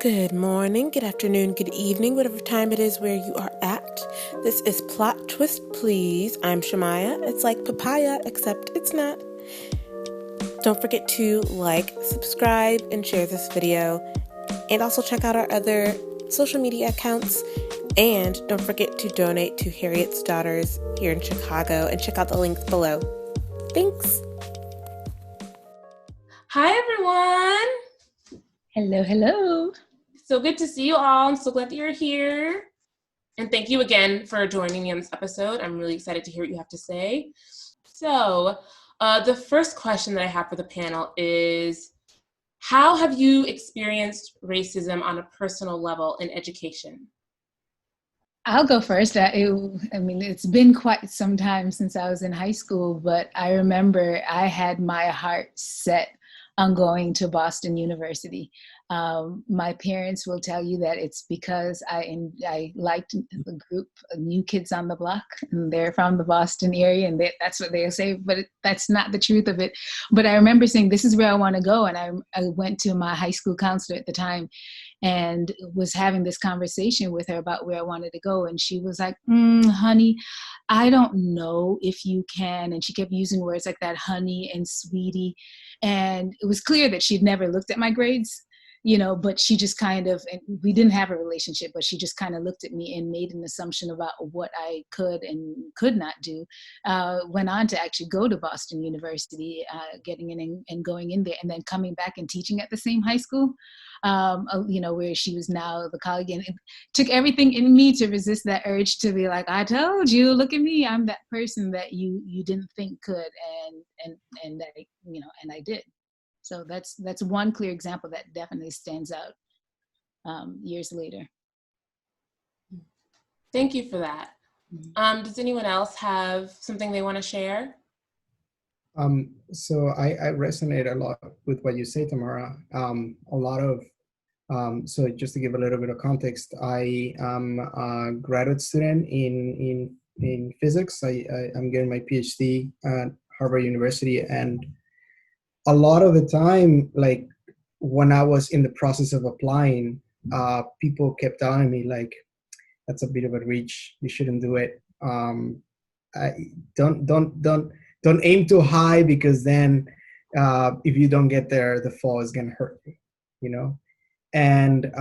Good morning, good afternoon, good evening, whatever time it is where you are at. This is Plot Twist Please. I'm Shamaya. It's like papaya, except it's not. Don't forget to like, subscribe, and share this video. And also check out our other social media accounts. And don't forget to donate to Harriet's Daughters here in Chicago and check out the links below. Thanks. Hi, everyone. Hello, hello. So good to see you all. I'm so glad that you're here. And thank you again for joining me on this episode. I'm really excited to hear what you have to say. So the first question that I have for the panel is, how have you experienced racism on a personal level in education? I'll go first. It's been quite some time since I was in high school, but I remember I had my heart set on going to Boston University. My parents will tell you that it's because I liked the group New Kids on the Block, and they're from the Boston area, and that's what they'll say, but that's not the truth of it. But I remember saying, this is where I want to go, and I went to my high school counselor at the time and was having this conversation with her about where I wanted to go, and she was like, honey, I don't know if you can, and she kept using words like that, honey and sweetie, and it was clear that she'd never looked at my grades, but she just kind of, and we didn't have a relationship, but she just kind of looked at me and made an assumption about what I could and could not do. Went on to actually go to Boston University, getting in and going in there, and then coming back and teaching at the same high school, where she was now the colleague. And it took everything in me to resist that urge to be like, I told you, look at me, I'm that person that you didn't think could, and I did. So that's one clear example that definitely stands out years later. Thank you for that. Does anyone else have something they want to share? So I resonate a lot with what you say, Tamara. So just to give a little bit of context, I am a graduate student in physics. I'm getting my PhD at Harvard University, and a lot of the time, like when I was in the process of applying, people kept telling me like, that's a bit of a reach. You shouldn't do it. Don't aim too high, because then if you don't get there, the fall is gonna hurt you. And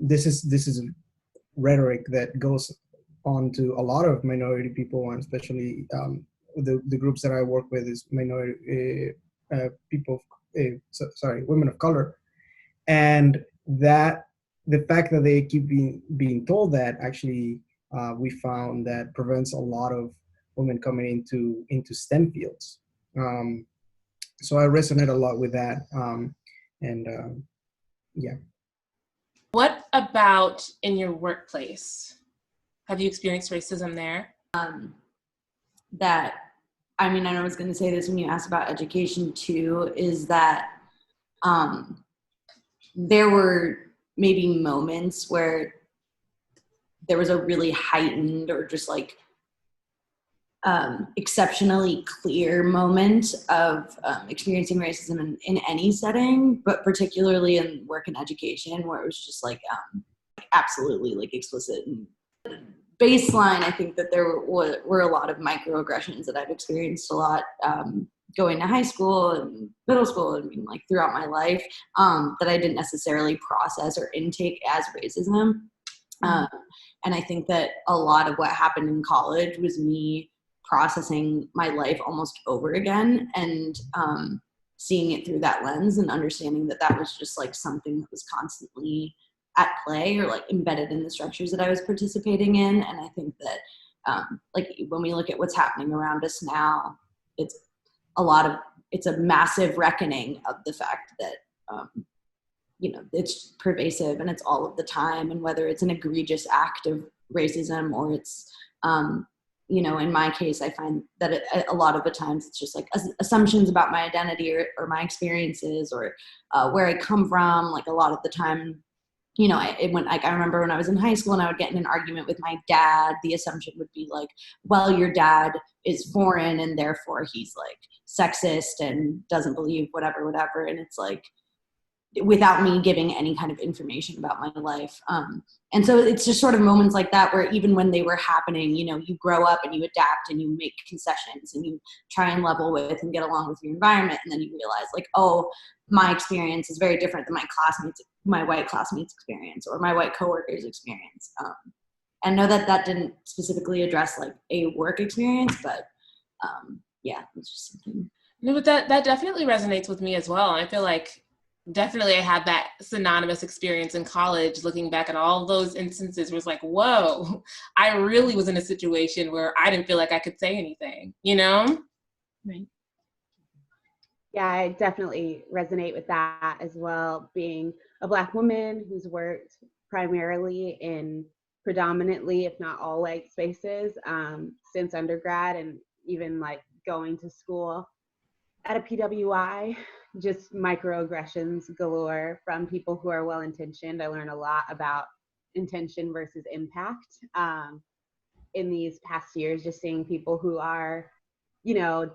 this is rhetoric that goes on to a lot of minority people, and especially the groups that I work with is minority people, women of color, and that the fact that they keep being told that, actually we found that prevents a lot of women coming into STEM fields. So I resonate a lot with that, yeah. What about in your workplace? Have you experienced racism there? I know I was going to say this when you asked about education too, is that there were maybe moments where there was a really heightened or just like exceptionally clear moment of experiencing racism in any setting, but particularly in work and education, where it was just like absolutely like explicit. And baseline, I think that there were a lot of microaggressions that I've experienced a lot going to high school and middle school and like throughout my life that I didn't necessarily process or intake as racism. And I think that a lot of what happened in college was me processing my life almost over again and seeing it through that lens and understanding that that was just like something that was constantly at play or like embedded in the structures that I was participating in. And I think that like when we look at what's happening around us now, it's a massive reckoning of the fact that it's pervasive and it's all of the time, and whether it's an egregious act of racism or it's in my case, I find that a lot of the times it's just like assumptions about my identity or my experiences or where I come from. Like a lot of the time, I remember when I was in high school and I would get in an argument with my dad, the assumption would be like, well, your dad is foreign and therefore he's like sexist and doesn't believe whatever. And it's like, without me giving any kind of information about my life. And so it's just sort of moments like that where even when they were happening, you know, you grow up and you adapt and you make concessions and you try and level with and get along with your environment. And then you realize like, oh, my experience is very different than my white classmates experience or my white coworkers experience. And know that didn't specifically address like a work experience, but yeah, it's just something. No, but that definitely resonates with me as well. I feel like definitely I had that synonymous experience in college, looking back at all those instances was like, whoa, I really was in a situation where I didn't feel like I could say anything, you know? Right. Yeah, I definitely resonate with that as well. Being a Black woman who's worked primarily in predominantly, if not all white spaces, since undergrad and even like going to school at a PWI, just microaggressions galore from people who are well-intentioned. I learned a lot about intention versus impact in these past years, just seeing people who are, you know,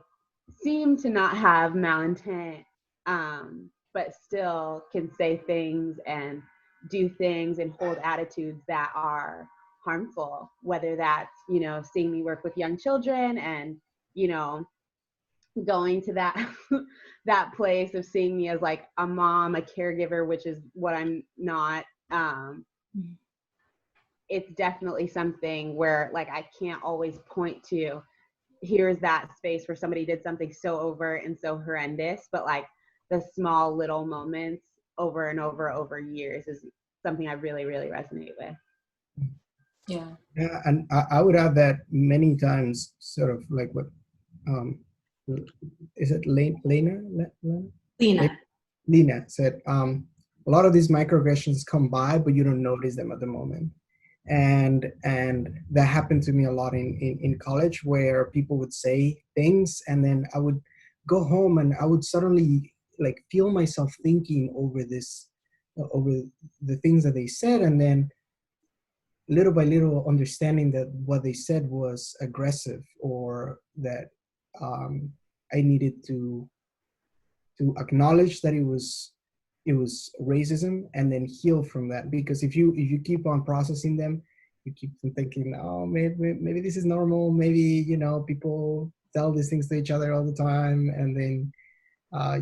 seem to not have malintent, but still can say things and do things and hold attitudes that are harmful, whether that's, you know, seeing me work with young children and, you know, going to that that place of seeing me as like a mom, a caregiver, which is what I'm not. It's definitely something where like I can't always point to here's that space where somebody did something so overt and so horrendous, but like the small little moments over and over years is something I really, really resonate with. Yeah. Yeah, and I would add that many times, sort of like what, is it Lena? Lena said, a lot of these microaggressions come by, but you don't notice them at the moment. And that happened to me a lot in college, where people would say things and then I would go home and I would suddenly like feel myself thinking over the things that they said, and then little by little understanding that what they said was aggressive, or that I needed to acknowledge that it was racism and then heal from that. Because if you keep on processing them, you keep thinking, oh, maybe this is normal, maybe, you know, people tell these things to each other all the time, and then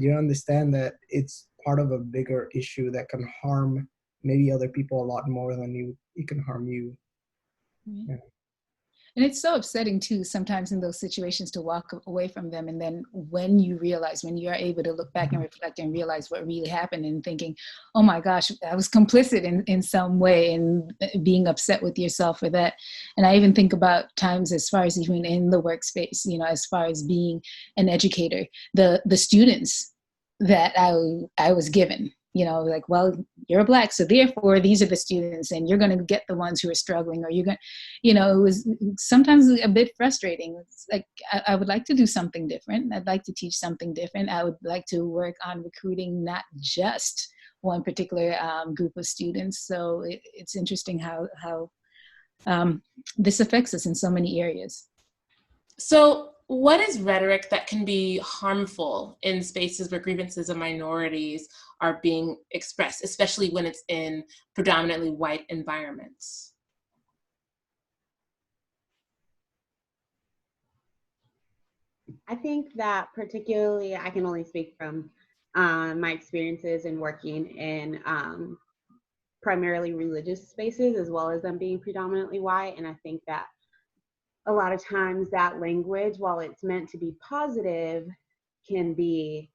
you understand that it's part of a bigger issue that can harm maybe other people a lot more than it can harm you. Mm-hmm. Yeah. And it's so upsetting too, sometimes in those situations, to walk away from them. And then when you are able to look back and reflect and realize what really happened, and thinking, oh my gosh, I was complicit in some way, and being upset with yourself for that. And I even think about times as far as even in the workspace, you know, as far as being an educator, the students that I was given, you know, like, well, you're Black, so therefore these are the students, and you're going to get the ones who are struggling, or you're going, you know, it was sometimes a bit frustrating. It's like, I would like to do something different. I'd like to teach something different. I would like to work on recruiting not just one particular group of students. So it's interesting how this affects us in so many areas. So what is rhetoric that can be harmful in spaces where grievances of minorities are being expressed, especially when it's in predominantly white environments? I think that particularly, I can only speak from my experiences in working in primarily religious spaces, as well as them being predominantly white. And I think that a lot of times that language, while it's meant to be positive, can be,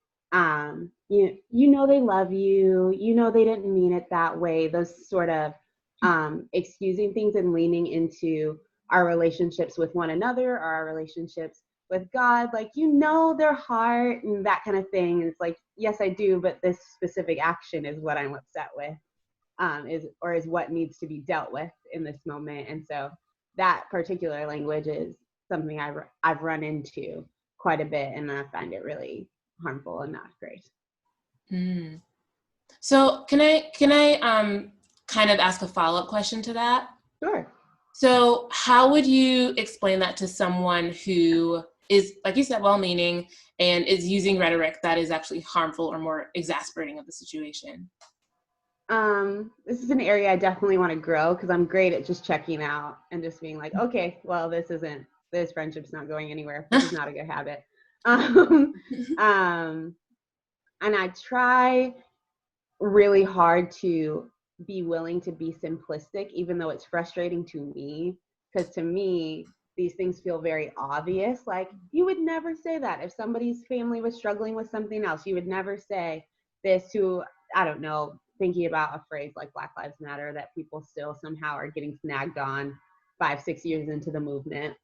you know, they love you, you know, they didn't mean it that way. Those sort of excusing things and leaning into our relationships with one another, or our relationships with God, like, you know, their heart and that kind of thing. And it's like, yes, I do, but this specific action is what I'm upset with, is what needs to be dealt with in this moment. And so that particular language is something I've run into quite a bit, and I find it really harmful and not great. Mm. So can I kind of ask a follow-up question to that? Sure. So how would you explain that to someone who is, like you said, well-meaning and is using rhetoric that is actually harmful or more exasperating of the situation? This is an area I definitely want to grow because I'm great at just checking out and just being like, okay, well, this friendship's not going anywhere. This is not a good habit. And I try really hard to be willing to be simplistic, even though it's frustrating to me, because to me, these things feel very obvious. Like, you would never say that if somebody's family was struggling with something else. You would never say this to, I don't know, thinking about a phrase like Black Lives Matter that people still somehow are getting snagged on 5-6 years into the movement.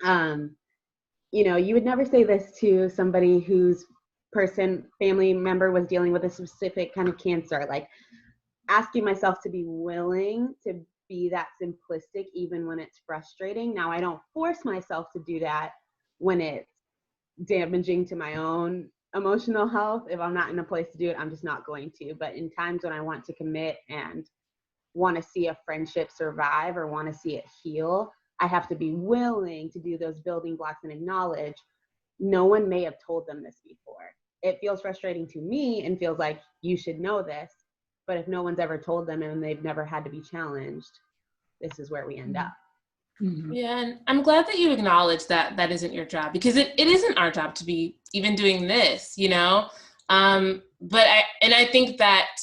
You would never say this to somebody whose family member was dealing with a specific kind of cancer. Like, asking myself to be willing to be that simplistic even when it's frustrating. Now, I don't force myself to do that when it's damaging to my own emotional health. If I'm not in a place to do it, I'm just not going to. But in times when I want to commit and want to see a friendship survive or want to see it heal, I have to be willing to do those building blocks and acknowledge no one may have told them this before. It feels frustrating to me and feels like you should know this, but if no one's ever told them and they've never had to be challenged, this is where we end up. Mm-hmm. Yeah, and I'm glad that you acknowledge that that isn't your job, because it isn't our job to be even doing this, But I think that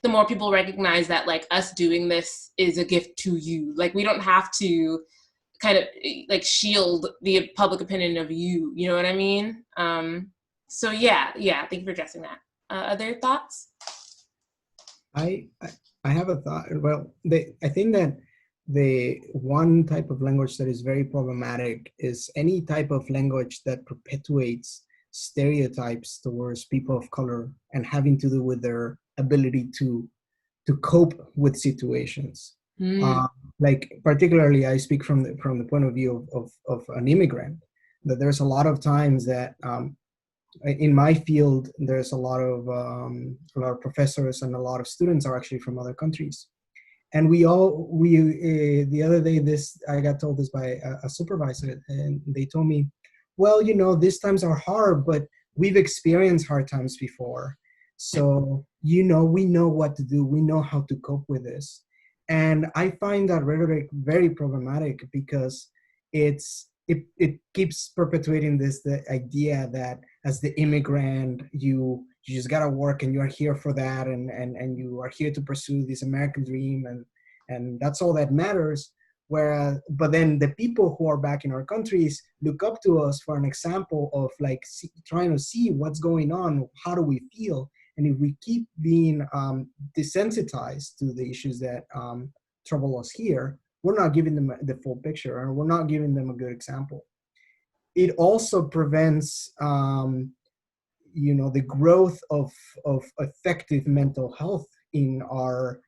the more people recognize that, like, us doing this is a gift to you. Like, we don't have to kind of like shield the public opinion of you. You know what I mean? So yeah. Thank you for addressing that. Other thoughts? I have a thought. Well, I think that the one type of language that is very problematic is any type of language that perpetuates stereotypes towards people of color and having to do with their ability to cope with situations. Like, particularly, I speak from the point of view of an immigrant, that there's a lot of times that in my field, there's a lot of professors and a lot of students are actually from other countries. And we the other day, I got told this by a supervisor, and they told me, well, these times are hard, but we've experienced hard times before. So, we know what to do. We know how to cope with this. And I find that rhetoric very problematic because it keeps perpetuating the idea that as the immigrant, you just gotta work and you're here for that, and you are here to pursue this American dream, and that's all that matters. But then the people who are back in our countries look up to us for an example of, like, trying to see what's going on, how do we feel, and if we keep being desensitized to the issues that trouble us here, we're not giving them the full picture, and we're not giving them a good example. It also prevents the growth of effective mental health in our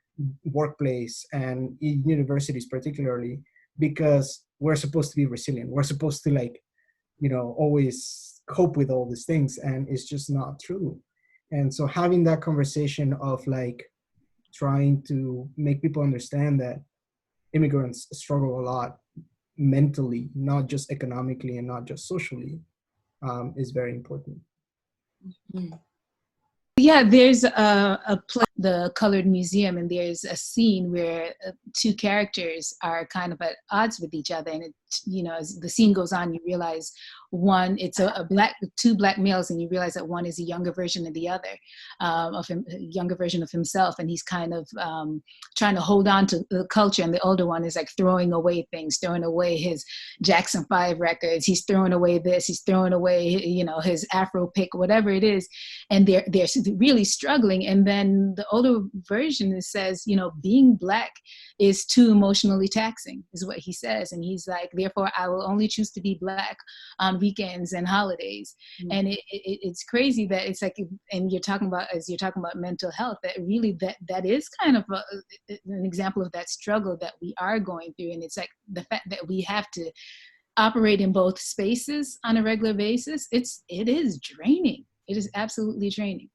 workplace and in universities particularly, because we're supposed to be resilient. We're supposed to, like, always cope with all these things, and it's just not true. And so having that conversation of, like, trying to make people understand that immigrants struggle a lot mentally, not just economically and not just socially, is very important. Mm-hmm. Yeah, there's a play, the Colored Museum, and there's a scene where two characters are kind of at odds with each other, and as the scene goes on, you realize it's two black males, and you realize that one is a younger version of the other, of him, a younger version of himself, and he's kind of trying to hold on to the culture, and the older one is, like, throwing away things, throwing away his Jackson 5 records, he's throwing away this, he's throwing away his Afro pick, whatever it is, and they're really struggling. And then the older version says, being black is too emotionally taxing, is what he says, and he's like, therefore I will only choose to be black on weekends and holidays. Mm-hmm. And it's crazy that it's like, and you're talking about mental health, that really that is kind of an example of that struggle that we are going through. And it's like the fact that we have to operate in both spaces on a regular basis, it is draining. It is absolutely draining.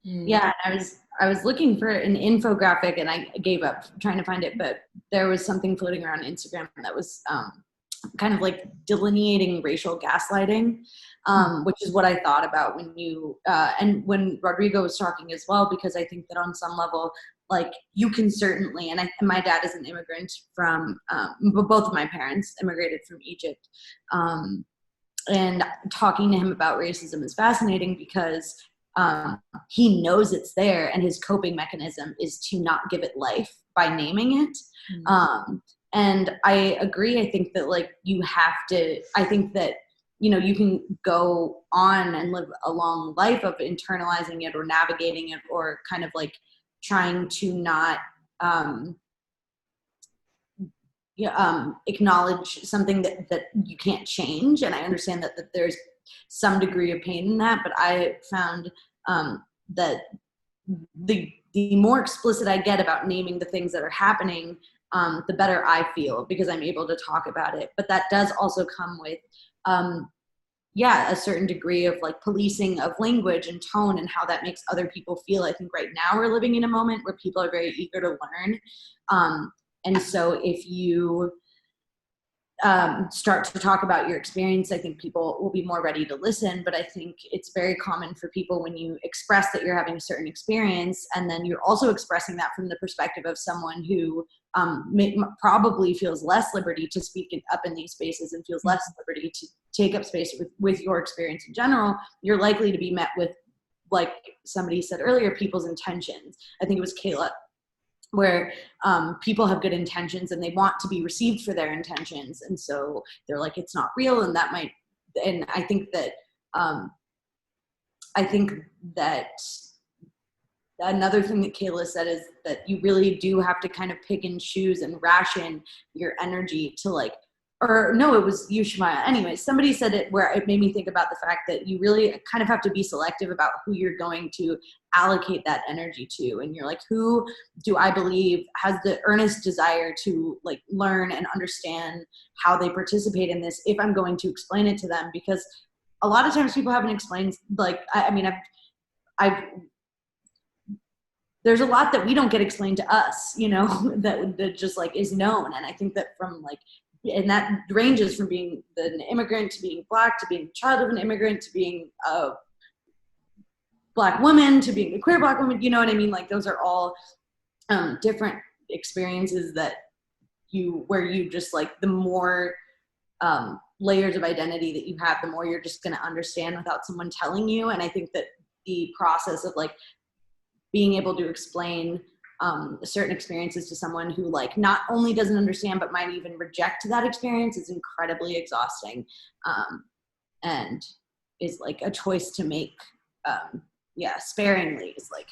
Yeah, I was looking for an infographic and I gave up trying to find it, but there was something floating around Instagram that was kind of like delineating racial gaslighting, which is what I thought about when you, and when Rodrigo was talking as well, because I think that on some level, like you can certainly, and my dad is an immigrant from, both of my parents immigrated from Egypt. And talking to him about racism is fascinating because he knows it's there, and his coping mechanism is to not give it life by naming it. And I agree. I think that like you have to, I think that, you know, you can go on and live a long life of internalizing it or navigating it or kind of like trying to not acknowledge something that you can't change. And I understand that there's some degree of pain in that, but I found that the more explicit I get about naming the things that are happening, the better I feel because I'm able to talk about it. But that does also come with, a certain degree of like policing of language and tone and how that makes other people feel. I think right now we're living in a moment where people are very eager to learn. And so if you start to talk about your experience, I think people will be more ready to listen. But I think it's very common for people when you express that you're having a certain experience, and then you're also expressing that from the perspective of someone who probably feels less liberty to speak up in these spaces and feels less liberty to take up space with your experience in general, you're likely to be met with, like somebody said earlier, people's intentions. I think it was Kayla, where people have good intentions and they want to be received for their intentions. And so they're like, it's not real. And that might, and I think that another thing that Kayla said is that you really do have to kind of pick and choose and ration your energy to like, or no, it was you, Shemaya. Anyway, somebody said it where it made me think about the fact that you really kind of have to be selective about who you're going to allocate that energy to. And you're like, who do I believe has the earnest desire to like learn and understand how they participate in this if I'm going to explain it to them? Because a lot of times people haven't explained, like, there's a lot that we don't get explained to us, you know, that just like is known. And I think that from like, and that ranges from being an immigrant to being Black, to being a child of an immigrant, to being a Black woman, to being a queer Black woman, you know what I mean? Like those are all different experiences where you just like, the more layers of identity that you have, the more you're just going to understand without someone telling you. And I think that the process of like being able to explain certain experiences to someone who like not only doesn't understand but might even reject that experience is incredibly exhausting, and is like a choice to make sparingly. Is like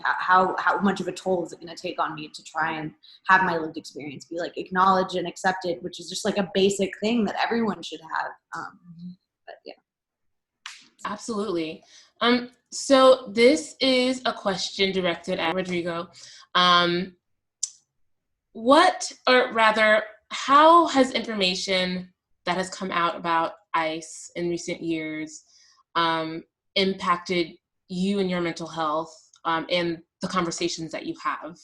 how much of a toll is it going to take on me to try and have my lived experience be like acknowledged and accepted, which is just like a basic thing that everyone should have. But yeah, absolutely. So this is a question directed at Rodrigo. How has information that has come out about ICE in recent years impacted you and your mental health and the conversations that you have?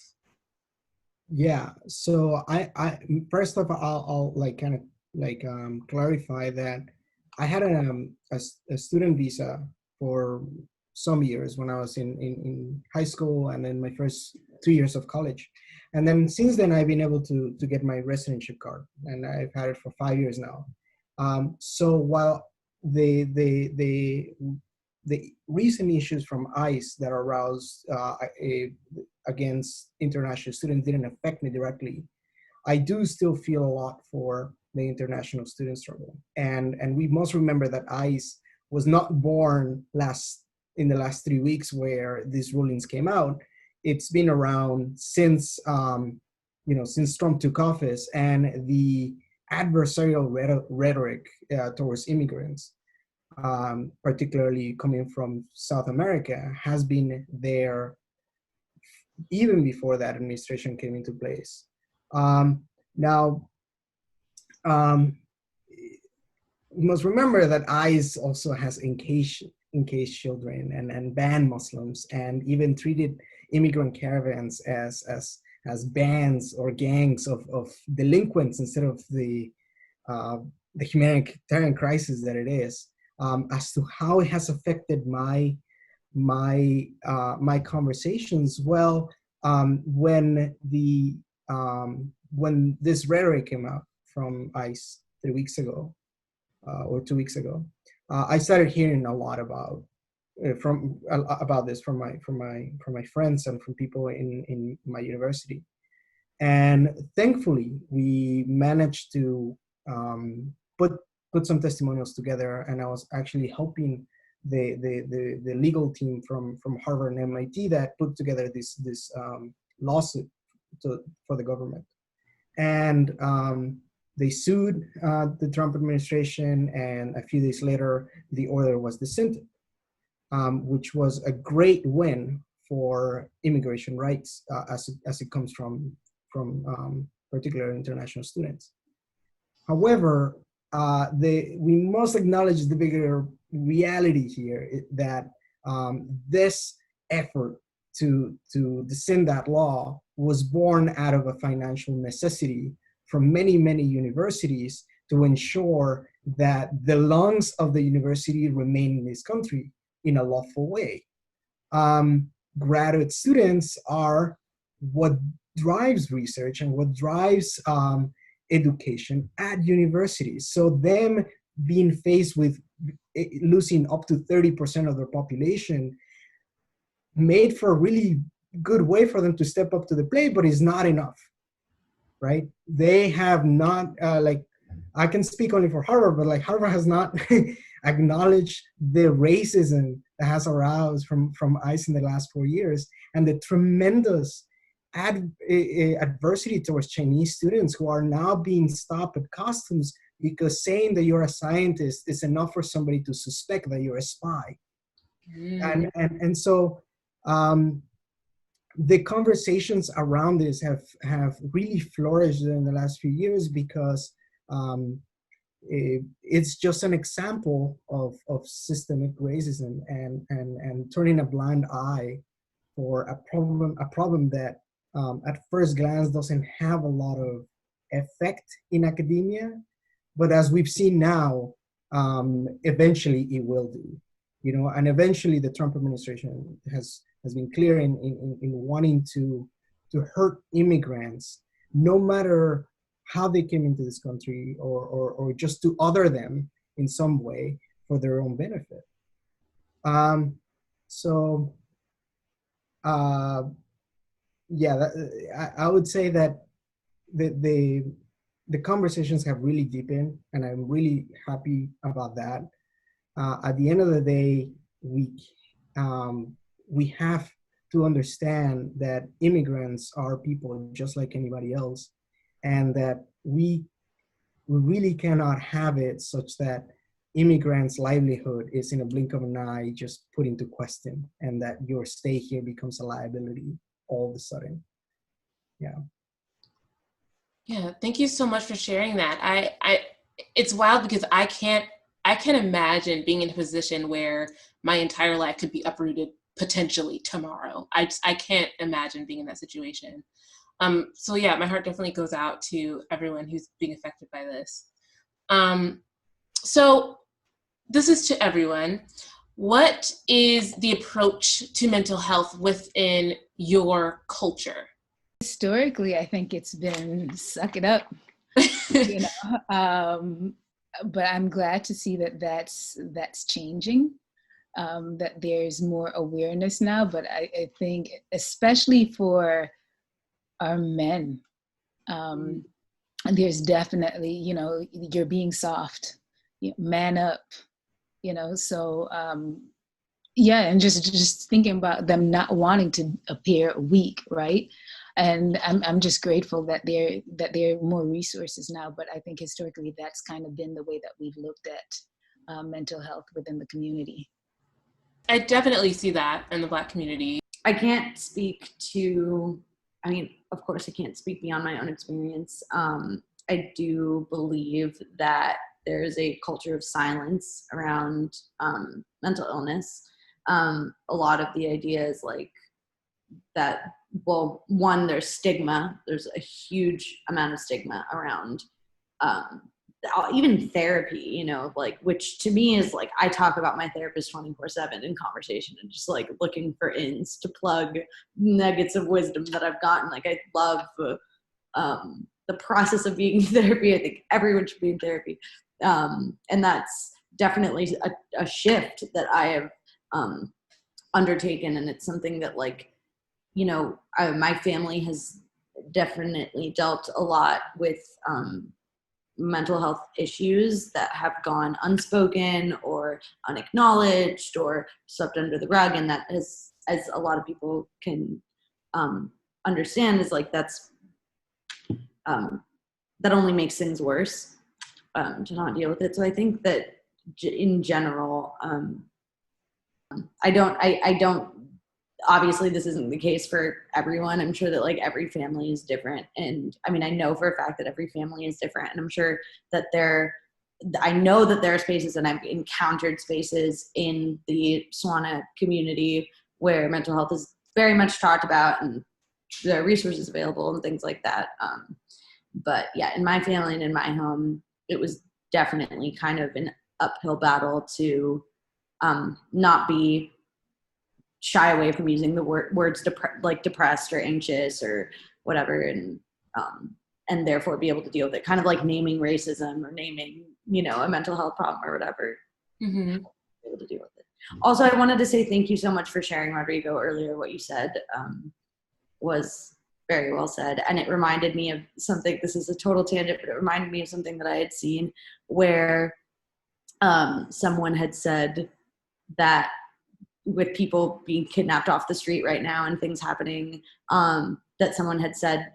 Yeah, so I first of all, I'll like kind of like clarify that I had a student visa for some years when I was in high school and then my first 2 years of college. And then since then, I've been able to get my residency card, and I've had it for 5 years now. So while the recent issues from ICE that aroused against international students didn't affect me directly, I do still feel a lot for the international student struggle. And we must remember that ICE was not born in the last 3 weeks where these rulings came out. It's been around since since Trump took office, and the adversarial rhetoric towards immigrants, particularly coming from South America, has been there even before that administration came into place. You must remember that ICE also has encased children and banned Muslims, and even treated immigrant caravans as bands or gangs of delinquents instead of the the humanitarian crisis that it is, as to how it has affected my conversations. Well, when this rhetoric came out from ICE 3 weeks ago, or 2 weeks ago, I started hearing a lot about this from my friends and from people in my university. And thankfully, we managed to put some testimonials together, and I was actually helping the legal team from Harvard and MIT that put together this lawsuit for the government. And they sued the Trump administration, and a few days later, the order was dissented, which was a great win for immigration rights as it comes from particular international students. However, we must acknowledge the bigger reality here, that this effort to dissent that law was born out of a financial necessity from many, many universities to ensure that the lungs of the university remain in this country in a lawful way. Graduate students are what drives research and what drives education at universities. So them being faced with losing up to 30% of their population made for a really good way for them to step up to the plate, but it's not enough, right? They have not, I can speak only for Harvard, but Harvard has not acknowledged the racism that has aroused from ICE in the last 4 years, and the tremendous adversity towards Chinese students who are now being stopped at customs because saying that you're a scientist is enough for somebody to suspect that you're a spy. And so the conversations around this have really flourished in the last few years, because it's just an example of systemic racism and turning a blind eye for a problem that at first glance doesn't have a lot of effect in academia, but as we've seen now, eventually it will do, and eventually the Trump administration has been clear in wanting to hurt immigrants, no matter how they came into this country, or just to other them in some way for their own benefit. I would say that the conversations have really deepened, and I'm really happy about that. At the end of the day, we have to understand that immigrants are people just like anybody else, and that we really cannot have it such that immigrants' livelihood is in a blink of an eye just put into question, and that your stay here becomes a liability all of a sudden. Yeah, thank you so much for sharing that. I it's wild because I can't imagine being in a position where my entire life could be uprooted potentially tomorrow. I can't imagine being in that situation. So yeah, my heart definitely goes out to everyone who's being affected by this. So this is to everyone. What is the approach to mental health within your culture? Historically, I think it's been suck it up, but I'm glad to see that that's changing, that there's more awareness now. But I think especially for our men, there's definitely, you're being soft, man up, so and just thinking about them not wanting to appear weak, right? And I'm just grateful that there are more resources now. But I think historically that's kind of been the way that we've looked at mental health within the community. I definitely see that in the Black community. I can't speak to, of course I can't speak beyond my own experience. I do believe that there's a culture of silence around mental illness. A lot of the ideas that, well, one, there's stigma. There's a huge amount of stigma around even therapy, you know, like, which to me is like, I talk about my therapist 24/7 in conversation and just like looking for ins to plug nuggets of wisdom that I've gotten. Like, I love the process of being in therapy. I think everyone should be in therapy. And that's definitely a shift that I have undertaken. And it's something that, like, you know, my family has definitely dealt a lot with mental health issues that have gone unspoken or unacknowledged or swept under the rug. And that is, as a lot of people can understand, is like, that's that only makes things worse to not deal with it. So I think that in general, I don't, obviously this isn't the case for everyone. I'm sure that like every family is different. And I mean, I know for a fact that every family is different. And I'm sure that I know that there are spaces, and I've encountered spaces in the SWANA community where mental health is very much talked about and there are resources available and things like that. But yeah, in my family and in my home, it was definitely kind of an uphill battle to not be shy away from using the words like depressed or anxious or whatever, and therefore be able to deal with it, kind of like naming racism or naming, you know, a mental health problem or whatever. Mm-hmm. Able to deal with it. Also, I wanted to say thank you so much for sharing, Rodrigo, earlier. What you said was very well said, and it reminded me of something. This is a total tangent, but it reminded me of something that I had seen where someone had said that with people being kidnapped off the street right now and things happening, that someone had said,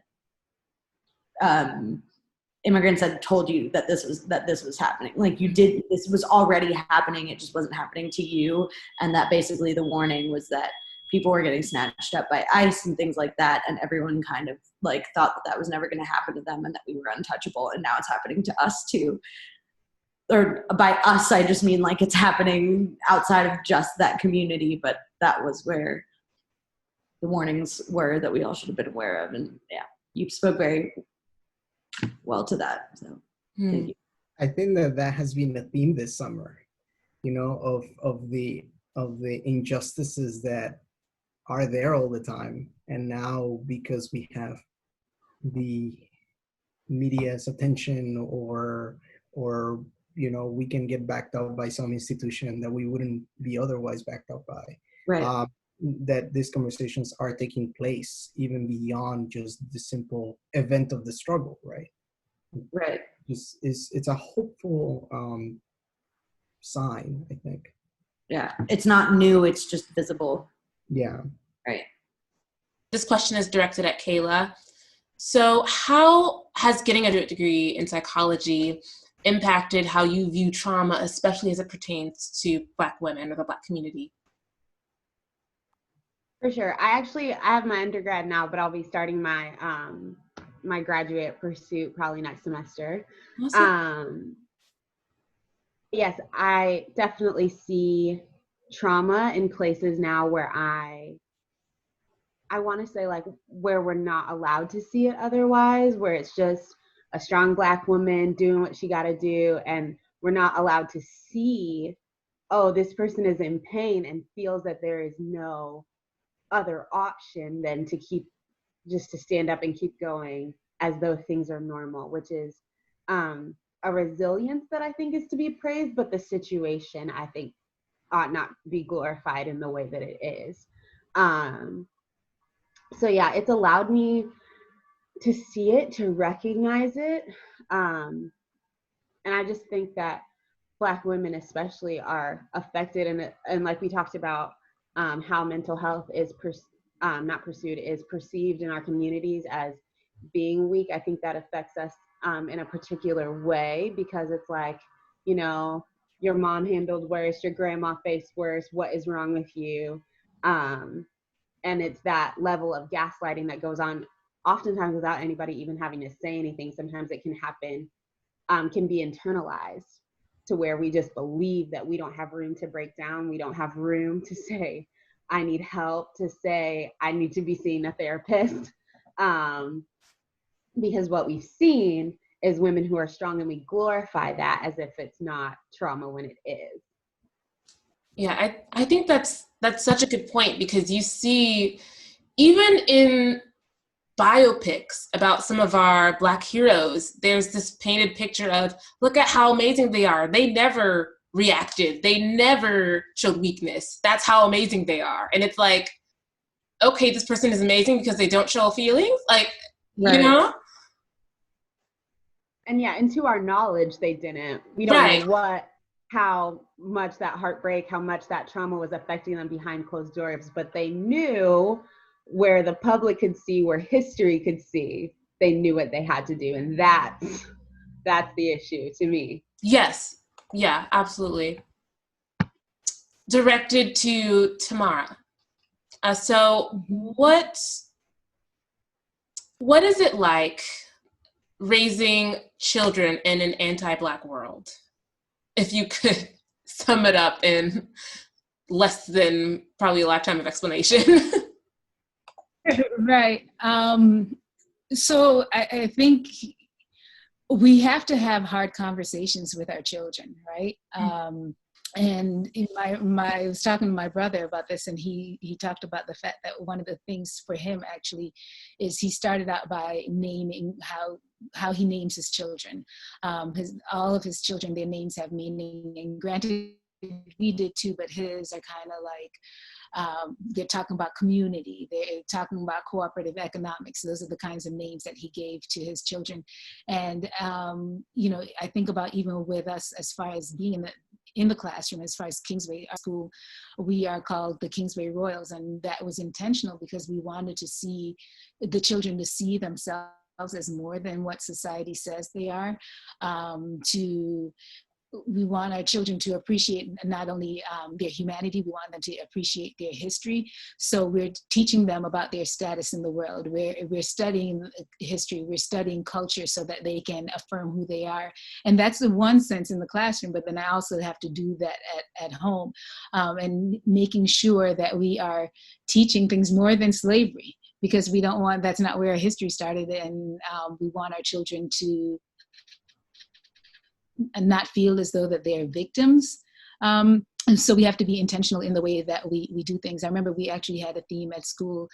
immigrants had told you that this was happening. Like, this was already happening. It just wasn't happening to you. And that basically the warning was that people were getting snatched up by ICE and things like that. And everyone kind of like thought that was never going to happen to them and that we were untouchable. And now it's happening to us too. Or by us, I just mean like it's happening outside of just that community, but that was where the warnings were that we all should have been aware of. And yeah, you spoke very well to that. So thank you. I think that has been a theme this summer, you know, of the injustices that are there all the time. And now because we have the media's attention or you know, we can get backed up by some institution that we wouldn't be otherwise backed up by. Right. That these conversations are taking place even beyond just the simple event of the struggle, right? Right. It's a hopeful sign, I think. Yeah. It's not new. It's just visible. Yeah. Right. This question is directed at Kayla. So how has getting a degree in psychology impacted how you view trauma, especially as it pertains to Black women or the Black community? For sure. I have my undergrad now, but I'll be starting my my graduate pursuit probably next semester. Awesome. Yes, I definitely see trauma in places now where I want to say like where we're not allowed to see it otherwise, where it's just a strong Black woman doing what she got to do, and we're not allowed to see, oh, this person is in pain and feels that there is no other option than to stand up and keep going as though things are normal, which is a resilience that I think is to be praised, but the situation I think ought not be glorified in the way that it is. So yeah, it's allowed me to see it, to recognize it. And I just think that Black women especially are affected, and like we talked about, how mental health is is perceived in our communities as being weak. I think that affects us in a particular way, because it's like, you know, your mom handled worse, your grandma faced worse, what is wrong with you? And it's that level of gaslighting that goes on oftentimes without anybody even having to say anything. Sometimes it can happen, can be internalized to where we just believe that we don't have room to break down. We don't have room to say, I need help, to say, I need to be seeing a therapist. Because what we've seen as women who are strong, and we glorify that as if it's not trauma when it is. Yeah, I think that's such a good point, because you see, even in biopics about some of our Black heroes, there's this painted picture of, look at how amazing they are. They never reacted. They never showed weakness. That's how amazing they are. And it's like, okay, this person is amazing because they don't show feelings? Like, right. You know? And yeah, and to our knowledge, they didn't. We don't know how much that heartbreak, how much that trauma was affecting them behind closed doors, but they knew where the public could see, where history could see, they knew what they had to do. And that's the issue to me. Yes. Yeah, absolutely. Directed to Tamara. So what is it like raising children in an anti-Black world? If you could sum it up in less than probably a lifetime of explanation. Right. So I think we have to have hard conversations with our children, right? And in I was talking to my brother about this, and he talked about the fact that one of the things for him actually is he started out by naming how he names his children. All of his children, their names have meaning, and granted we did too, but his are kind of like, they're talking about community, they're talking about cooperative economics. Those are the kinds of names that he gave to his children. And, I think about even with us, as far as being in the classroom, as far as Kingsway, our school, we are called the Kingsway Royals. And that was intentional because we wanted to see the children to see themselves as more than what society says they are, we want our children to appreciate not only their humanity, we want them to appreciate their history. So we're teaching them about their status in the world. We're studying history, we're studying culture so that they can affirm who they are. And that's the one sense in the classroom, but then I also have to do that at home, and making sure that we are teaching things more than slavery, because we don't want, that's not where our history started. And we want our children to and not feel as though that they're victims. And so we have to be intentional in the way that we do things. I remember we actually had a theme at school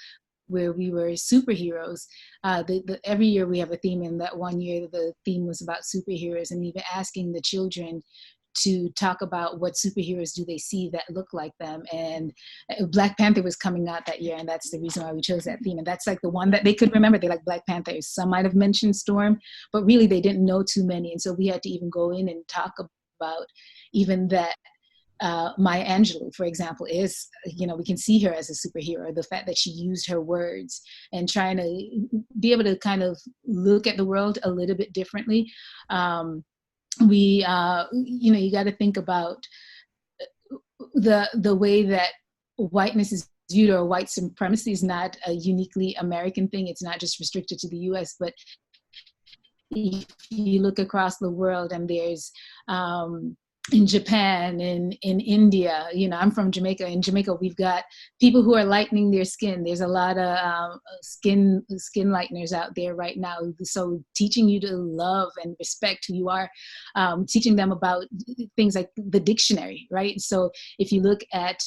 where we were superheroes. Every year we have a theme, and that one year the theme was about superheroes, and even asking the children to talk about what superheroes do they see that look like them. And Black Panther was coming out that year, and that's the reason why we chose that theme. And that's like the one that they could remember. They like Black Panther. Some might have mentioned Storm, but really they didn't know too many. And so we had to even go in and talk about even that. Maya Angelou, for example, is, we can see her as a superhero. The fact that she used her words and trying to be able to kind of look at the world a little bit differently. You got to think about the way that whiteness is viewed, or white supremacy is not a uniquely American thing. It's not just restricted to the US, but if you look across the world, and there's in Japan, in India, I'm from Jamaica. In Jamaica, we've got people who are lightening their skin. There's a lot of skin lighteners out there right now. So teaching you to love and respect who you are, teaching them about things like the dictionary, right? So if you look at,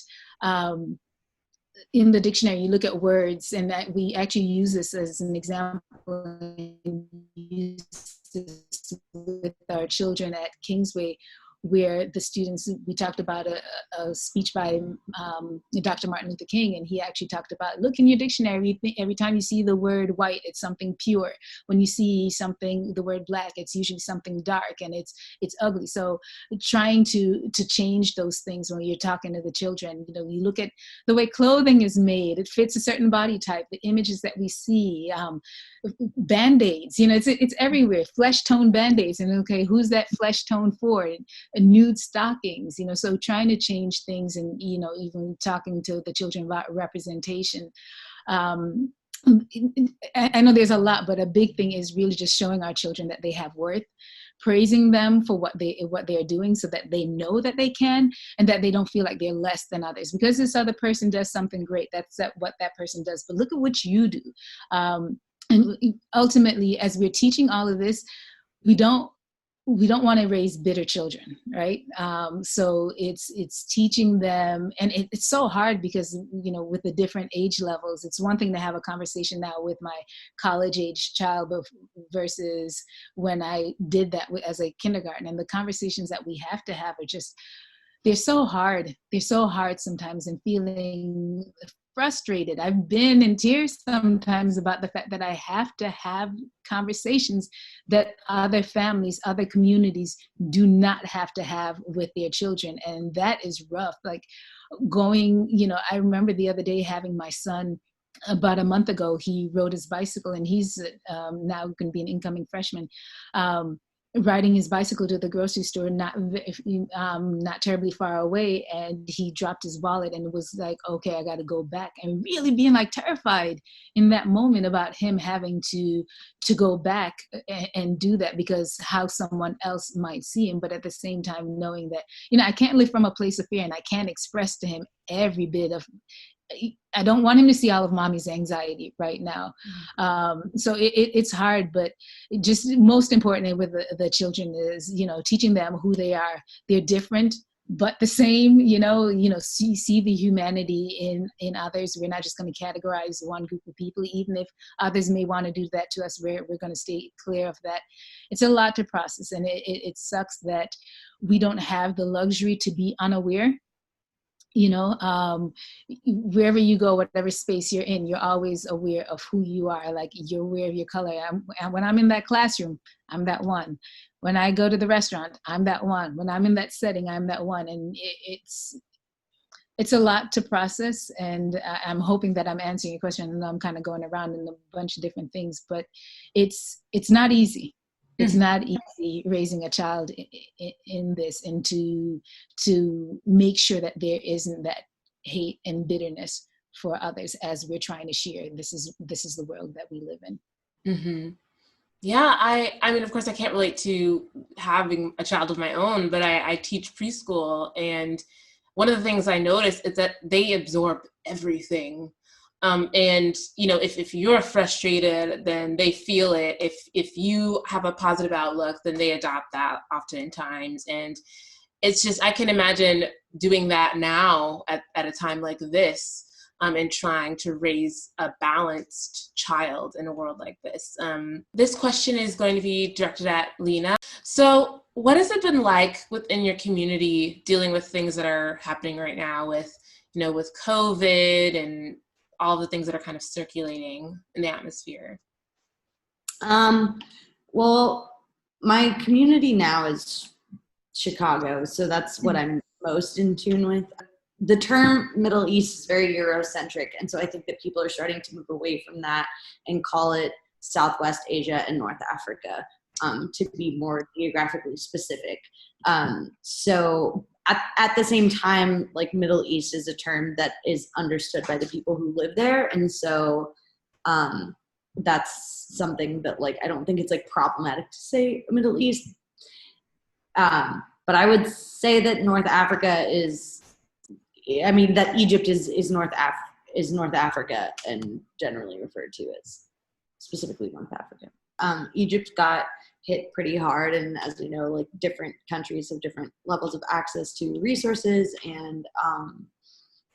in the dictionary, you look at words, and we actually use this as an example, and use this with our children at Kingsway, where the students, we talked about a speech by Dr. Martin Luther King, and he actually talked about, look in your dictionary, every time you see the word white, it's something pure. When you see the word Black, it's usually something dark, and it's ugly. So trying to change those things when you're talking to the children. You look at the way clothing is made, it fits a certain body type, the images that we see, Band-Aids, it's everywhere, flesh tone Band-Aids, and okay, who's that flesh tone for? And nude stockings, so trying to change things, and even talking to the children about representation. I know there's a lot, but a big thing is really just showing our children that they have worth, praising them for what they are doing, so that they know that they can, and that they don't feel like they're less than others because this other person does something great. That's what that person does, but look at what you do. And ultimately, as we're teaching all of this, we don't want to raise bitter children, right? So it's teaching them, and it's so hard because, you know, with the different age levels, it's one thing to have a conversation now with my college age child versus when I did that as a kindergarten. And the conversations that we have to have are just, they're so hard. They're so hard sometimes, and feeling frustrated. I've been in tears sometimes about the fact that I have to have conversations that other families, other communities do not have to have with their children. And that is rough. Like going, you know, I remember the other day having my son, about a month ago, he rode his bicycle, and he's now going to be an incoming freshman. Riding his bicycle to the grocery store, not terribly far away, and he dropped his wallet, and it was like, okay, I got to go back, and really being like terrified in that moment about him having to go back and do that because how someone else might see him. But at the same time, knowing that, you know, I can't live from a place of fear, and I can't express to him every bit of, I don't want him to see all of mommy's anxiety right now. So it's hard, but just most importantly with the children is, you know, teaching them who they are. They're different, but the same, you know, see the humanity in others. We're not just going to categorize one group of people, even if others may want to do that to us. We're going to stay clear of that. It's a lot to process, and it sucks that we don't have the luxury to be unaware. You know, wherever you go, whatever space you're in, you're always aware of who you are. Like, you're aware of your color. And when I'm in that classroom, I'm that one. When I go to the restaurant, I'm that one. When I'm in that setting, I'm that one. And it's a lot to process. And I'm hoping that I'm answering your question. And I'm kind of going around in a bunch of different things, but it's not easy. It's not easy raising a child in this, and to make sure that there isn't that hate and bitterness for others as we're trying to share. This is the world that we live in. Mm-hmm. Yeah, I mean, of course, I can't relate to having a child of my own, but I teach preschool, and one of the things I notice is that they absorb everything. And, you know, if you're frustrated, then they feel it. If you have a positive outlook, then they adopt that oftentimes. And it's just, I can imagine doing that now at a time like this, and trying to raise a balanced child in a world like this. This question is going to be directed at Lena. So what has it been like within your community dealing with things that are happening right now with, you know, with COVID and all the things that are kind of circulating in the atmosphere? Well, my community now is Chicago, so that's what I'm most in tune with. The term Middle East is very Eurocentric, and so I think that people are starting to move away from that and call it Southwest Asia and North Africa, to be more geographically specific. So at the same time, like, Middle East is a term that is understood by the people who live there, and so that's something that, like, I don't think it's like problematic to say Middle East. But I would say that North Africa is, I mean, that Egypt is North Africa, and generally referred to as specifically North Africa. Egypt got hit pretty hard, and as we know, like, different countries have different levels of access to resources and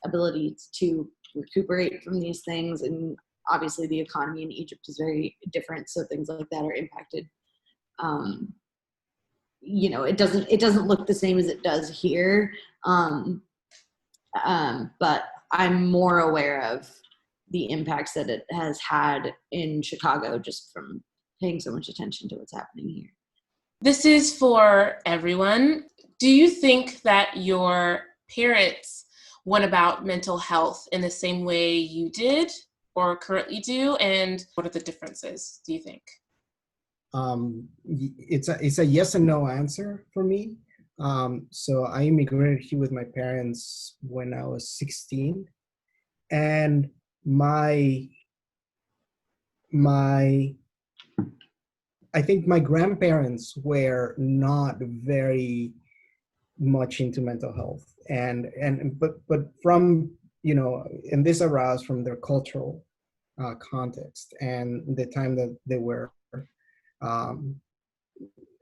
ability to recuperate from these things. And obviously the economy in Egypt is very different, so things like that are impacted. You know, it doesn't look the same as it does here. But I'm more aware of the impacts that it has had in Chicago just from paying so much attention to what's happening here. This is for everyone. Do you think that your parents went about mental health in the same way you did or currently do? And what are the differences, do you think? It's a yes and no answer for me. So I immigrated here with my parents when I was 16, and I think my grandparents were not very much into mental health, but from, you know, and this arose from their cultural context and the time that they were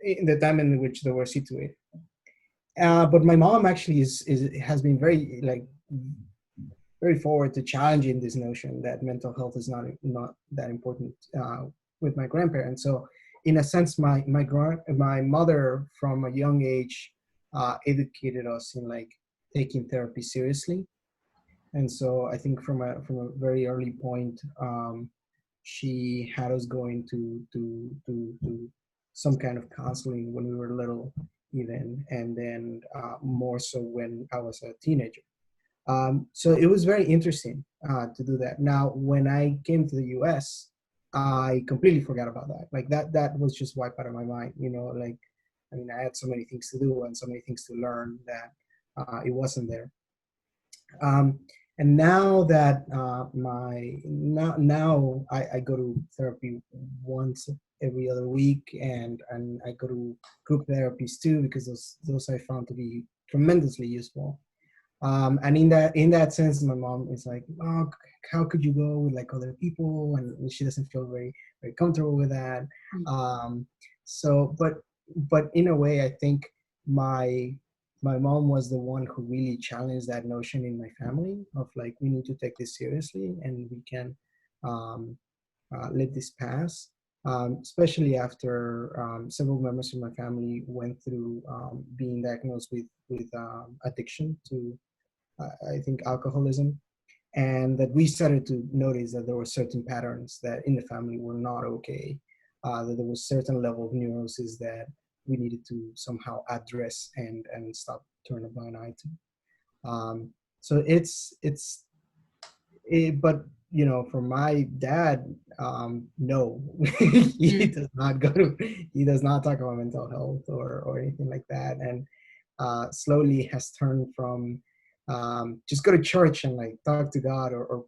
in the time in which they were situated. But my mom actually has been very forward to challenging this notion that mental health is not that important with my grandparents. So in a sense, my mother from a young age educated us in like taking therapy seriously. And so I think from a very early point, she had us going to some kind of counseling when we were little, even, and then more so when I was a teenager. So it was very interesting to do that. Now, when I came to the U.S., I completely forgot about that. Like that was just wiped out of my mind. You know, like I mean, I had so many things to do and so many things to learn that it wasn't there. And now that now I go to therapy once every other week, and I go to group therapies too, because those I found to be tremendously useful. And in that sense, my mom is like, oh, how could you go with like other people? And she doesn't feel very comfortable with that. So, but in a way, I think my mom was the one who really challenged that notion in my family of like, we need to take this seriously and we can let this pass. Especially after several members of my family went through being diagnosed with addiction to, I think, alcoholism, and that we started to notice that there were certain patterns that in the family were not okay, that there was certain level of neurosis that we needed to somehow address and stop turning a blind eye to. So but you know, for my dad, no, he does not he does not talk about mental health or anything like that, and slowly has turned from just go to church and like talk to God or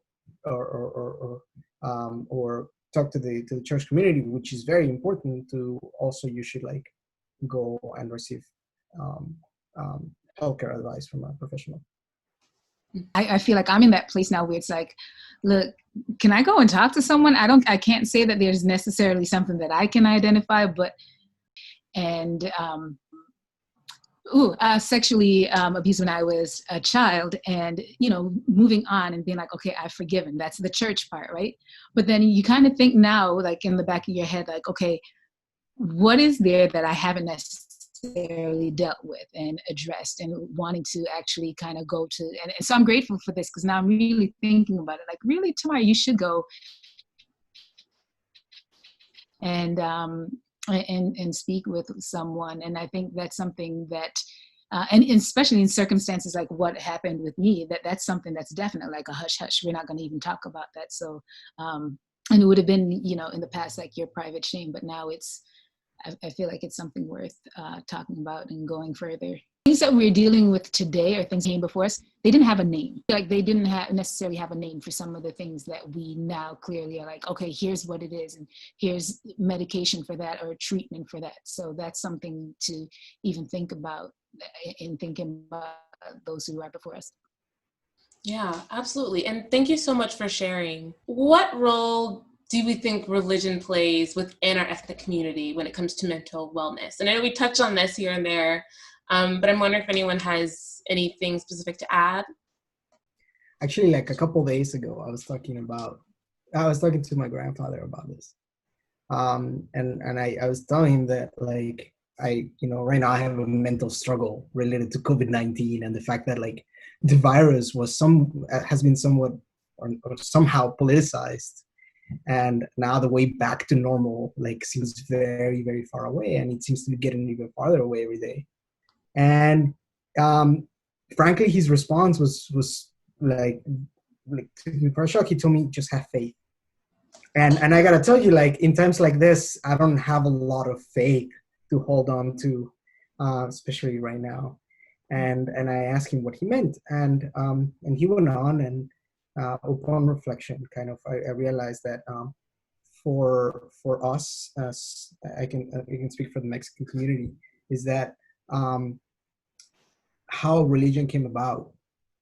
talk to the church community, which is very important, to also you should like go and receive healthcare advice from a professional. I feel like I'm in that place now where it's like, look, can I go and talk to someone? I can't say that there's necessarily something that I can identify, but, and, sexually abused when I was a child, and, you know, moving on and being like, okay, I've forgiven. That's the church part, right? But then you kind of think now, like in the back of your head, like, okay, what is there that I haven't necessarily dealt with and addressed, and wanting to actually kind of go to, and so I'm grateful for this, because now I'm really thinking about it, like, really, Tamara, you should go and speak with someone. And I think that's something that and especially in circumstances like what happened with me, that's something that's definitely like a hush hush. We're not going to even talk about that. So and it would have been, you know, in the past, like your private shame, but now it's, I feel like it's something worth talking about and going further. Things that we're dealing with today, or things came before us, they didn't have a name. Like they didn't necessarily have a name for some of the things that we now clearly are like, okay, here's what it is, and here's medication for that, or treatment for that. So that's something to even think about in thinking about those who are before us. Yeah, absolutely. And thank you so much for sharing. What role do we think religion plays within our ethnic community when it comes to mental wellness? And I know we touched on this here and there, but I'm wondering if anyone has anything specific to add. Actually, like a couple of days ago, I was talking to my grandfather about this. And I was telling him that, like, right now I have a mental struggle related to COVID-19 and the fact that like the virus has been somewhat or somehow politicized. And now the way back to normal like seems very, very far away, and it seems to be getting even farther away every day. And frankly, his response was like for a shock. He told me, just have faith. And I gotta tell you, like in times like this, I don't have a lot of faith to hold on to, especially right now. And I asked him what he meant, and he went on, and upon reflection, kind of, I realized that for us, as I can speak for the Mexican community, is that how religion came about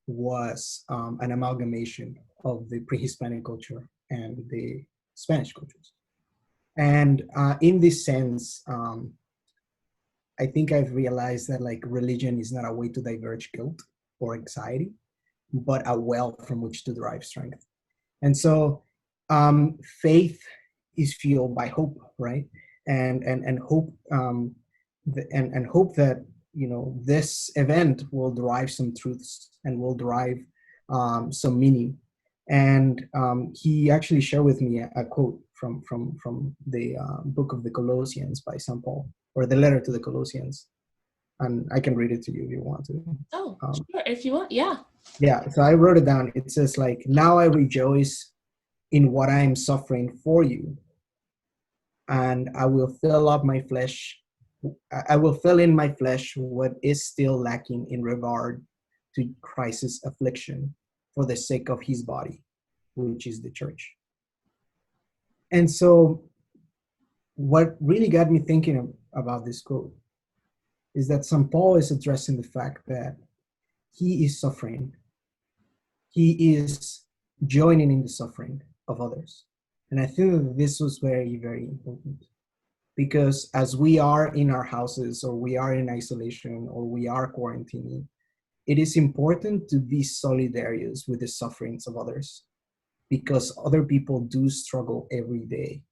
was an amalgamation of the pre-Hispanic culture and the Spanish cultures. And in this sense, I think I've realized that like religion is not a way to diverge guilt or anxiety, but a well from which to derive strength. And so faith is fueled by hope, right? And hope and hope that this event will derive some truths and will derive some meaning. And he actually shared with me a quote from the book of the Colossians by St. Paul, or the letter to the Colossians, and I can read it to you if you want to. Oh, sure, if you want, yeah. Yeah, so I wrote it down. It says like, now I rejoice in what I am suffering for you, and I will fill up my flesh. I will fill in my flesh what is still lacking in regard to Christ's affliction for the sake of his body, which is the church. And so what really got me thinking about this quote is that St. Paul is addressing the fact that he is suffering. He is joining in the suffering of others. And I think that this was very, very important, because as we are in our houses, or we are in isolation, or we are quarantining, it is important to be solidarious with the sufferings of others, because other people do struggle every day.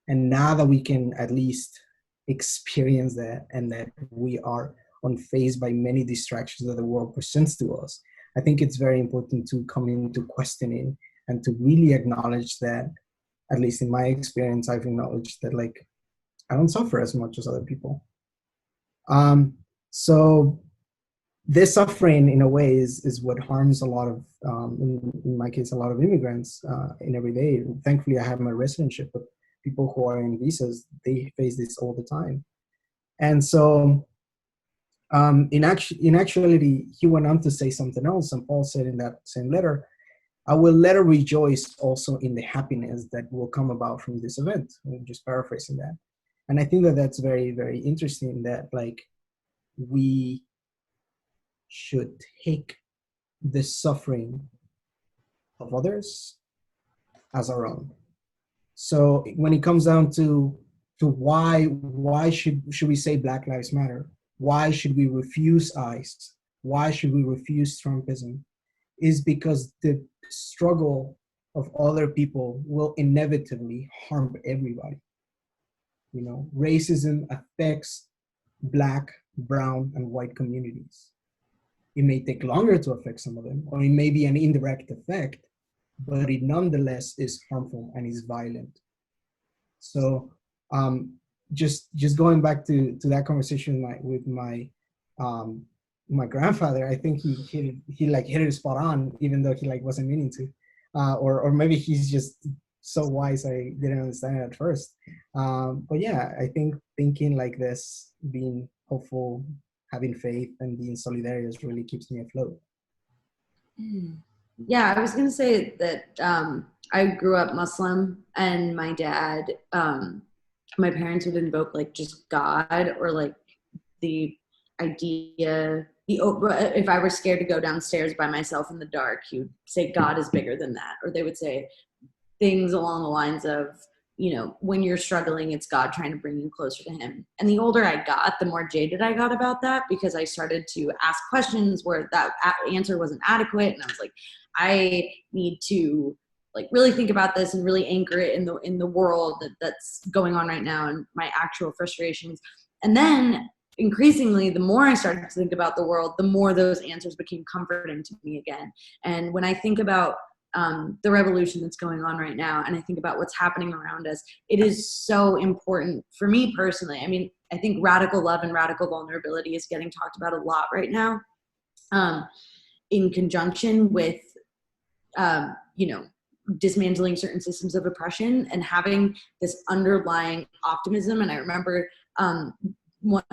And now that we can at least experience that, and that we are unfazed by many distractions that the world presents to us, I think it's very important to come into questioning and to really acknowledge that, at least in my experience, I've acknowledged that like I don't suffer as much as other people. So this suffering, in a way, is what harms a lot of, in my case, a lot of immigrants in every day. Thankfully, I have my residentship, but people who are in visas, they face this all the time. And so in actuality, he went on to say something else. And Paul said in that same letter, I will let her rejoice also in the happiness that will come about from this event. I'm just paraphrasing that. And I think that that's very, very interesting, that like we should take the suffering of others as our own. So when it comes down to why should we say Black Lives Matter? Why should we refuse ICE? Why should we refuse Trumpism? Is because the struggle of other people will inevitably harm everybody. You know, racism affects Black, brown, and white communities. It may take longer to affect some of them, or it may be an indirect effect, but it nonetheless is harmful and is violent. So just going back to that conversation with my grandfather, I think he hit it spot on, even though he like wasn't meaning to, or maybe he's just so wise I didn't understand it at first. But yeah, I think thinking like this, being hopeful, having faith, and being solidarious really keeps me afloat. Yeah, I was going to say that I grew up Muslim, and my dad, my parents would invoke like just God, or like the idea, if I were scared to go downstairs by myself in the dark, he would say God is bigger than that. Or they would say things along the lines of, you know, when you're struggling, it's God trying to bring you closer to him. And the older I got, the more jaded I got about that, because I started to ask questions where that answer wasn't adequate. And I was like, I need to like really think about this and really anchor it in the world that's going on right now, and my actual frustrations. And then increasingly, the more I started to think about the world, the more those answers became comforting to me again. And when I think about the revolution that's going on right now, and I think about what's happening around us, it is so important for me personally. I mean, I think radical love and radical vulnerability is getting talked about a lot right now, in conjunction with, you know, dismantling certain systems of oppression and having this underlying optimism. And I remember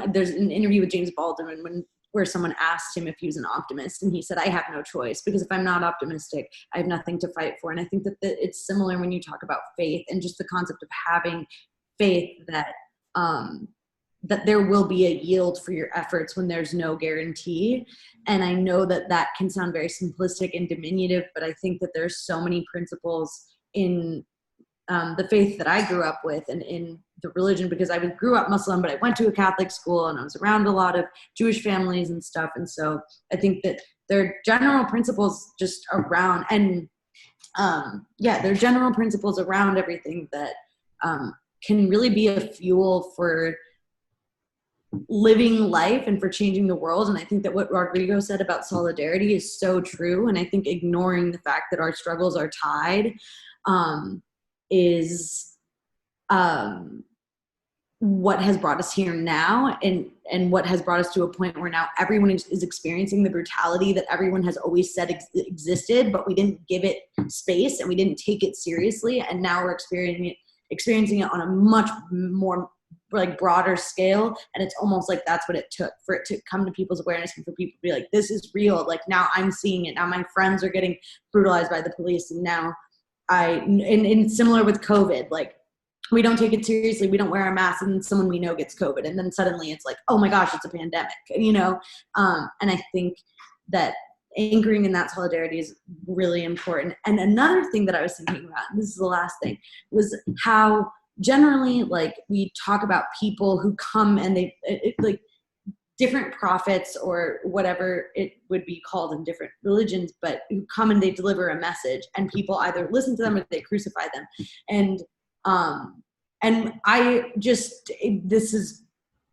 there's an interview with James Baldwin where someone asked him if he was an optimist, and he said, I have no choice, because if I'm not optimistic, I have nothing to fight for. And I think that it's similar when you talk about faith, and just the concept of having faith that that there will be a yield for your efforts when there's no guarantee. And I know that that can sound very simplistic and diminutive, but I think that there's so many principles in the faith that I grew up with, and in the religion, because I grew up Muslim, but I went to a Catholic school and I was around a lot of Jewish families and stuff. And so I think that there are general principles just around, and there are general principles around everything that can really be a fuel for living life and for changing the world. And I think that what Rodrigo said about solidarity is so true. And I think ignoring the fact that our struggles are tied is what has brought us here now, and what has brought us to a point where now everyone is experiencing the brutality that everyone has always said existed, but we didn't give it space and we didn't take it seriously. And now we're experiencing it on a much more like broader scale. And it's almost like that's what it took for it to come to people's awareness and for people to be like, this is real. Like now I'm seeing it. Now my friends are getting brutalized by the police. And now and similar with COVID, like we don't take it seriously. We don't wear a mask, and someone we know gets COVID. And then suddenly it's like, oh my gosh, it's a pandemic, And I think that anchoring in that solidarity is really important. And another thing that I was thinking about, and this is the last thing, was how generally, like, we talk about people who come and they like different prophets or whatever it would be called in different religions, but who come and they deliver a message, and people either listen to them or they crucify them. And I just, this is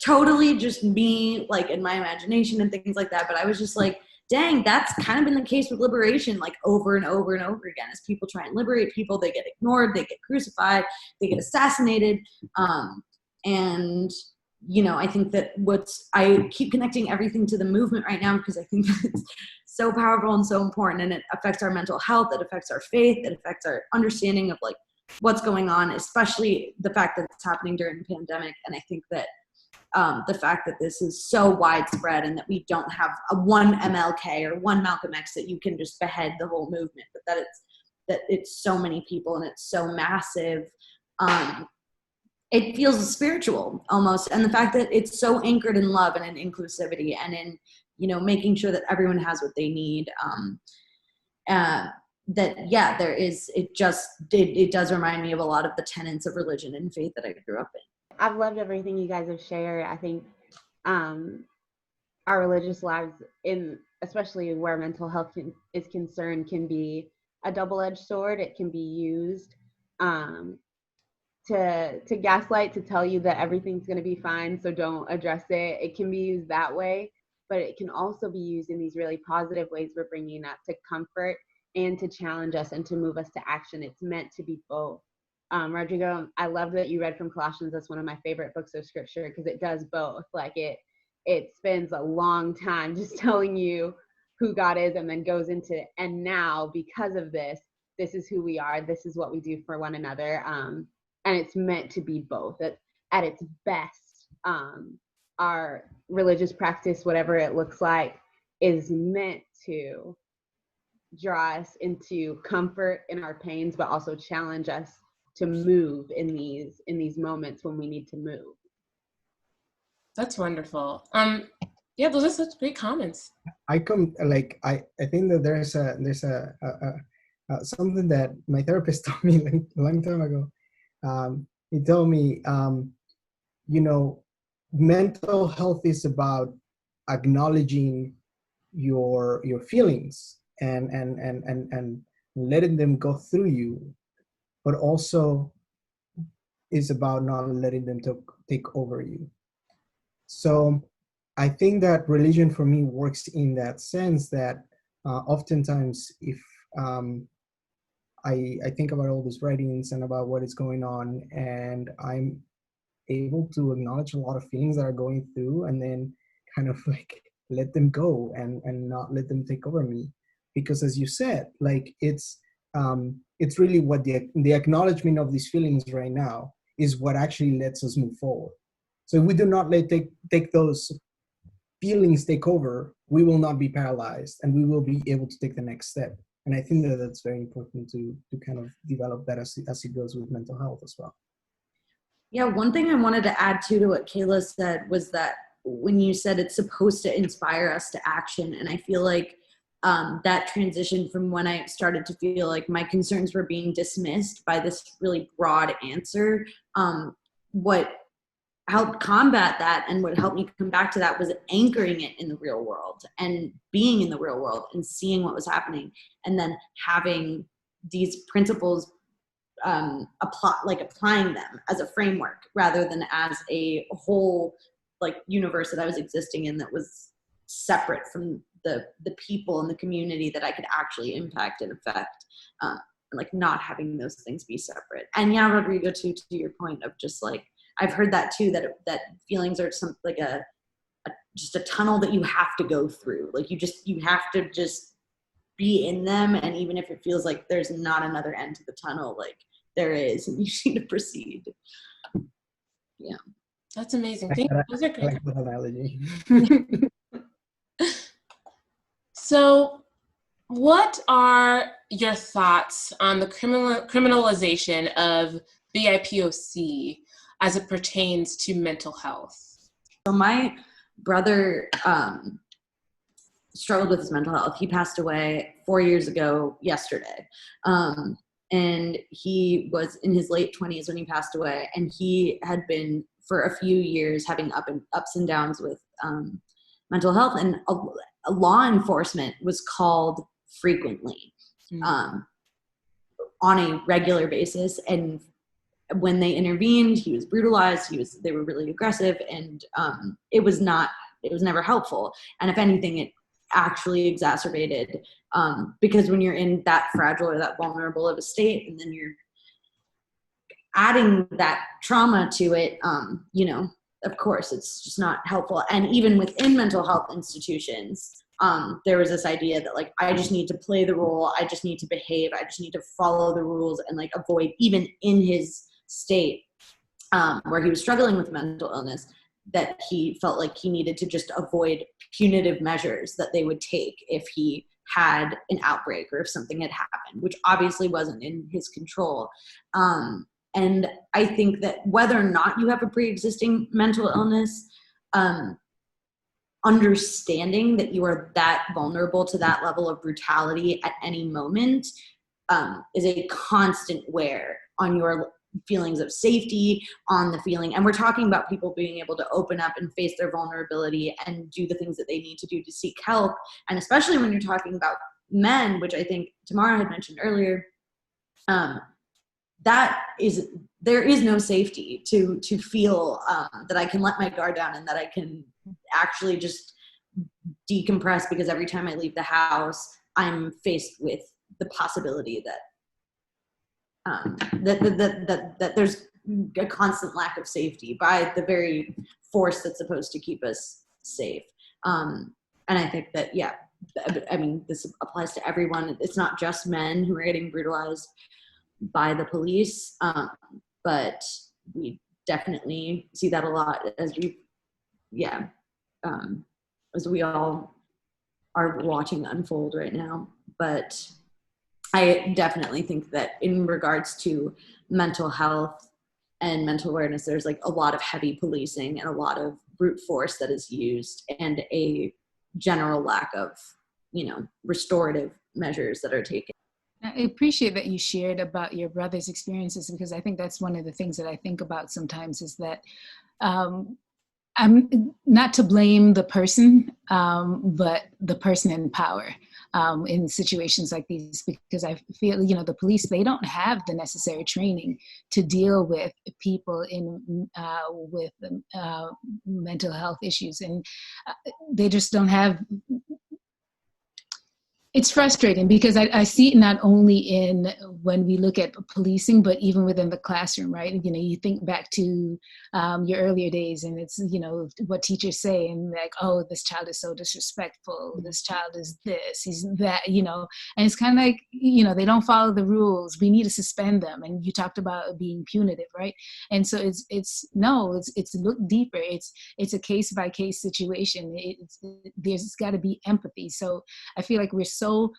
totally just me, like in my imagination and things like that. But I was just like, dang, that's kind of been the case with liberation, like over and over and over again. As people try and liberate people, they get ignored, they get crucified, they get assassinated. I think that I keep connecting everything to the movement right now, because I think it's so powerful and so important, and it affects our mental health, it affects our faith, it affects our understanding of like what's going on, especially the fact that it's happening during the pandemic. And I think that the fact that this is so widespread, and that we don't have a one MLK or one Malcolm X that you can just behead the whole movement, but that it's so many people and it's so massive. It feels spiritual almost. And the fact that it's so anchored in love and in inclusivity and in, making sure that everyone has what they need. It does remind me of a lot of the tenets of religion and faith that I grew up in. I've loved everything you guys have shared. I think our religious lives, especially where mental health is concerned, can be a double-edged sword. It can be used to gaslight, to tell you that everything's going to be fine, so don't address it. It can be used that way, but it can also be used in these really positive ways we're bringing up, to comfort and to challenge us and to move us to action. It's meant to be both. Rodrigo, I love that you read from Colossians. That's one of my favorite books of scripture, because it does both. Like it spends a long time just telling you who God is, and then goes into, and now because of this is who we are. This is what we do for one another. And it's meant to be both. At its best, our religious practice, whatever it looks like, is meant to draw us into comfort in our pains, but also challenge us to move in these moments when we need to move. That's wonderful. Those are such great comments. I think that there's something that my therapist told me a long time ago. He told me, mental health is about acknowledging your feelings and letting them go through you, but also is about not letting them take over you. So I think that religion for me works in that sense, that oftentimes if I think about all these writings and about what is going on, and I'm able to acknowledge a lot of feelings that are going through, and then kind of like let them go and not let them take over me. Because as you said, like it's really what the acknowledgement of these feelings right now is what actually lets us move forward. So if we do not take those feelings take over, we will not be paralyzed, and we will be able to take the next step. And I think that that's very important to kind of develop that as it goes with mental health as well. Yeah, one thing I wanted to add to what Kayla said was that when you said it's supposed to inspire us to action, and I feel like that transition from when I started to feel like my concerns were being dismissed by this really broad answer what helped combat that and what helped me come back to that was anchoring it in the real world and being in the real world and seeing what was happening, and then having these principles applying them as a framework rather than as a whole like universe that I was existing in that was separate from the people and the community that I could actually impact and affect, and like not having those things be separate. And yeah, Rodrigo, to your point of just like, I've heard that too, that feelings are some like just a tunnel that you have to go through. Like you have to just be in them, and even if it feels like there's not another end to the tunnel, like there is, and you need to proceed. Yeah, that's amazing. Thank you. Those are great. I like that analogy. So, what are your thoughts on the criminalization of BIPOC as it pertains to mental health? So my brother struggled with his mental health. He passed away 4 years ago yesterday. And he was in his late 20s when he passed away. And he had been for a few years having ups and downs with mental health. And a law enforcement was called frequently on a regular basis. And when they intervened, he was brutalized. They were really aggressive, and it was never helpful. And if anything, it actually exacerbated, because when you're in that fragile or that vulnerable of a state, and then you're adding that trauma to it, of course, it's just not helpful. And even within mental health institutions, there was this idea that like, I just need to play the role. I just need to behave. I just need to follow the rules and like avoid, even in his state where he was struggling with mental illness, that he felt like he needed to just avoid punitive measures that they would take if he had an outbreak or if something had happened, which obviously wasn't in his control. And I think that whether or not you have a pre-existing mental illness, understanding that you are that vulnerable to that level of brutality at any moment is a constant wear on your feelings of safety, on the feeling. And we're talking about people being able to open up and face their vulnerability and do the things that they need to do to seek help. And especially when you're talking about men, which I think Tamara had mentioned earlier, there is no safety to feel that I can let my guard down and that I can actually just decompress, because every time I leave the house, I'm faced with the possibility that that there's a constant lack of safety by the very force that's supposed to keep us safe. And I think that, yeah, I mean, this applies to everyone. It's not just men who are getting brutalized by the police, but we definitely see that a lot as we all are watching unfold right now. But I definitely think that in regards to mental health and mental awareness, there's like a lot of heavy policing and a lot of brute force that is used, and a general lack of, restorative measures that are taken. I appreciate that you shared about your brother's experiences, because I think that's one of the things that I think about sometimes is that I'm not to blame the person, but the person in power in situations like these, because I feel, the police, they don't have the necessary training to deal with people with mental health issues, and they just don't have. It's frustrating because I see it not only in when we look at policing, but even within the classroom, right? You think back to your earlier days, and it's, what teachers say, and like, oh, this child is so disrespectful. This child is this, he's that, and it's kind of like, they don't follow the rules. We need to suspend them. And you talked about being punitive, right? And so it's look deeper. It's a case by case situation. There's got to be empathy. So I feel like we're so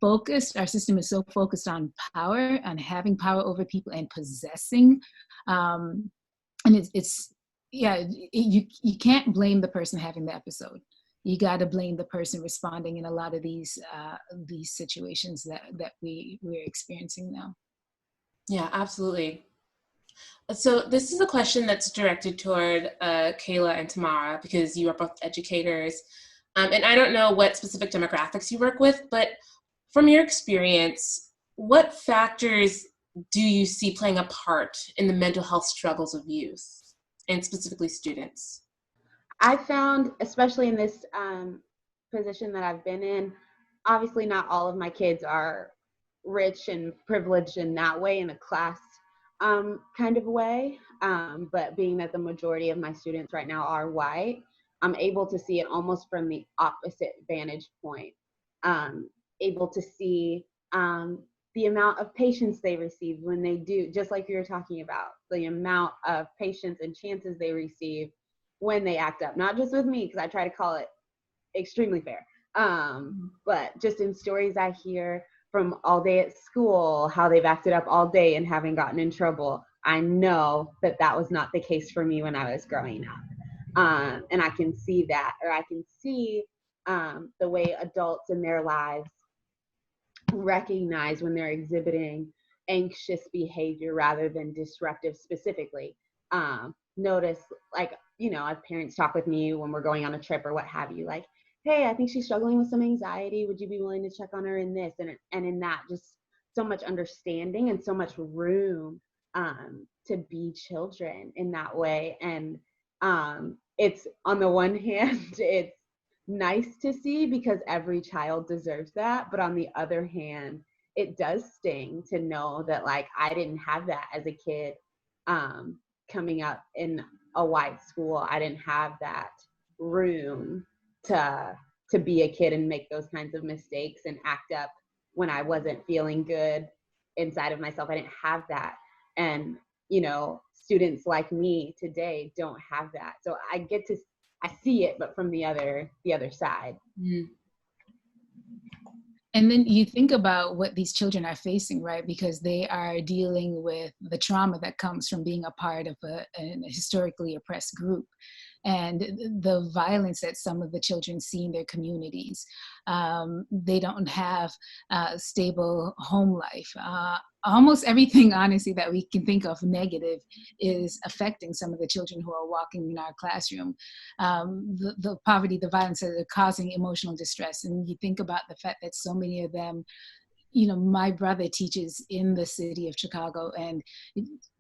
focused, our system is so focused on power, on having power over people and possessing, and you can't blame the person having the episode. You got to blame the person responding in a lot of these situations that we're experiencing now. Yeah, absolutely. So this is a question that's directed toward Kayla and Tamara, because you are both educators. And I don't know what specific demographics you work with, but from your experience, what factors do you see playing a part in the mental health struggles of youth, and specifically students? I found, especially in this position that I've been in, obviously not all of my kids are rich and privileged in that way, in a class kind of way. But being that the majority of my students right now are white, I'm able to see it almost from the opposite vantage point. Able to see the amount of patience they receive when they do, just like you were talking about, the amount of patience and chances they receive when they act up. Not just with me, because I try to call it extremely fair. But just in stories I hear from all day at school, how they've acted up all day and haven't gotten in trouble. I know that that was not the case for me when I was growing up. And I can see that, or I can see the way adults in their lives recognize when they're exhibiting anxious behavior rather than disruptive specifically. Notice, like, you know, if parents talk with me when we're going on a trip or what have you, like, hey, I think she's struggling with some anxiety. Would you be willing to check on her in this? And in that, just so much understanding and so much room to be children in that way. And it's, on the one hand, it's nice to see because every child deserves that. But on the other hand, it does sting to know that, like, I didn't have that as a kid coming up in a white school. I didn't have that room to be a kid and make those kinds of mistakes and act up when I wasn't feeling good inside of myself. I didn't have that. And, you know, students like me today don't have that. So I see it, but from the other side. Mm. And then you think about what these children are facing, right? Because they are dealing with the trauma that comes from being a part of a historically oppressed group, and the violence that some of the children see in their communities. They don't have a stable home life. Almost everything, honestly, that we can think of negative is affecting some of the children who are walking in our classroom. The poverty, the violence that are causing emotional distress. And you think about the fact that so many of them, you know, my brother teaches in the city of Chicago, and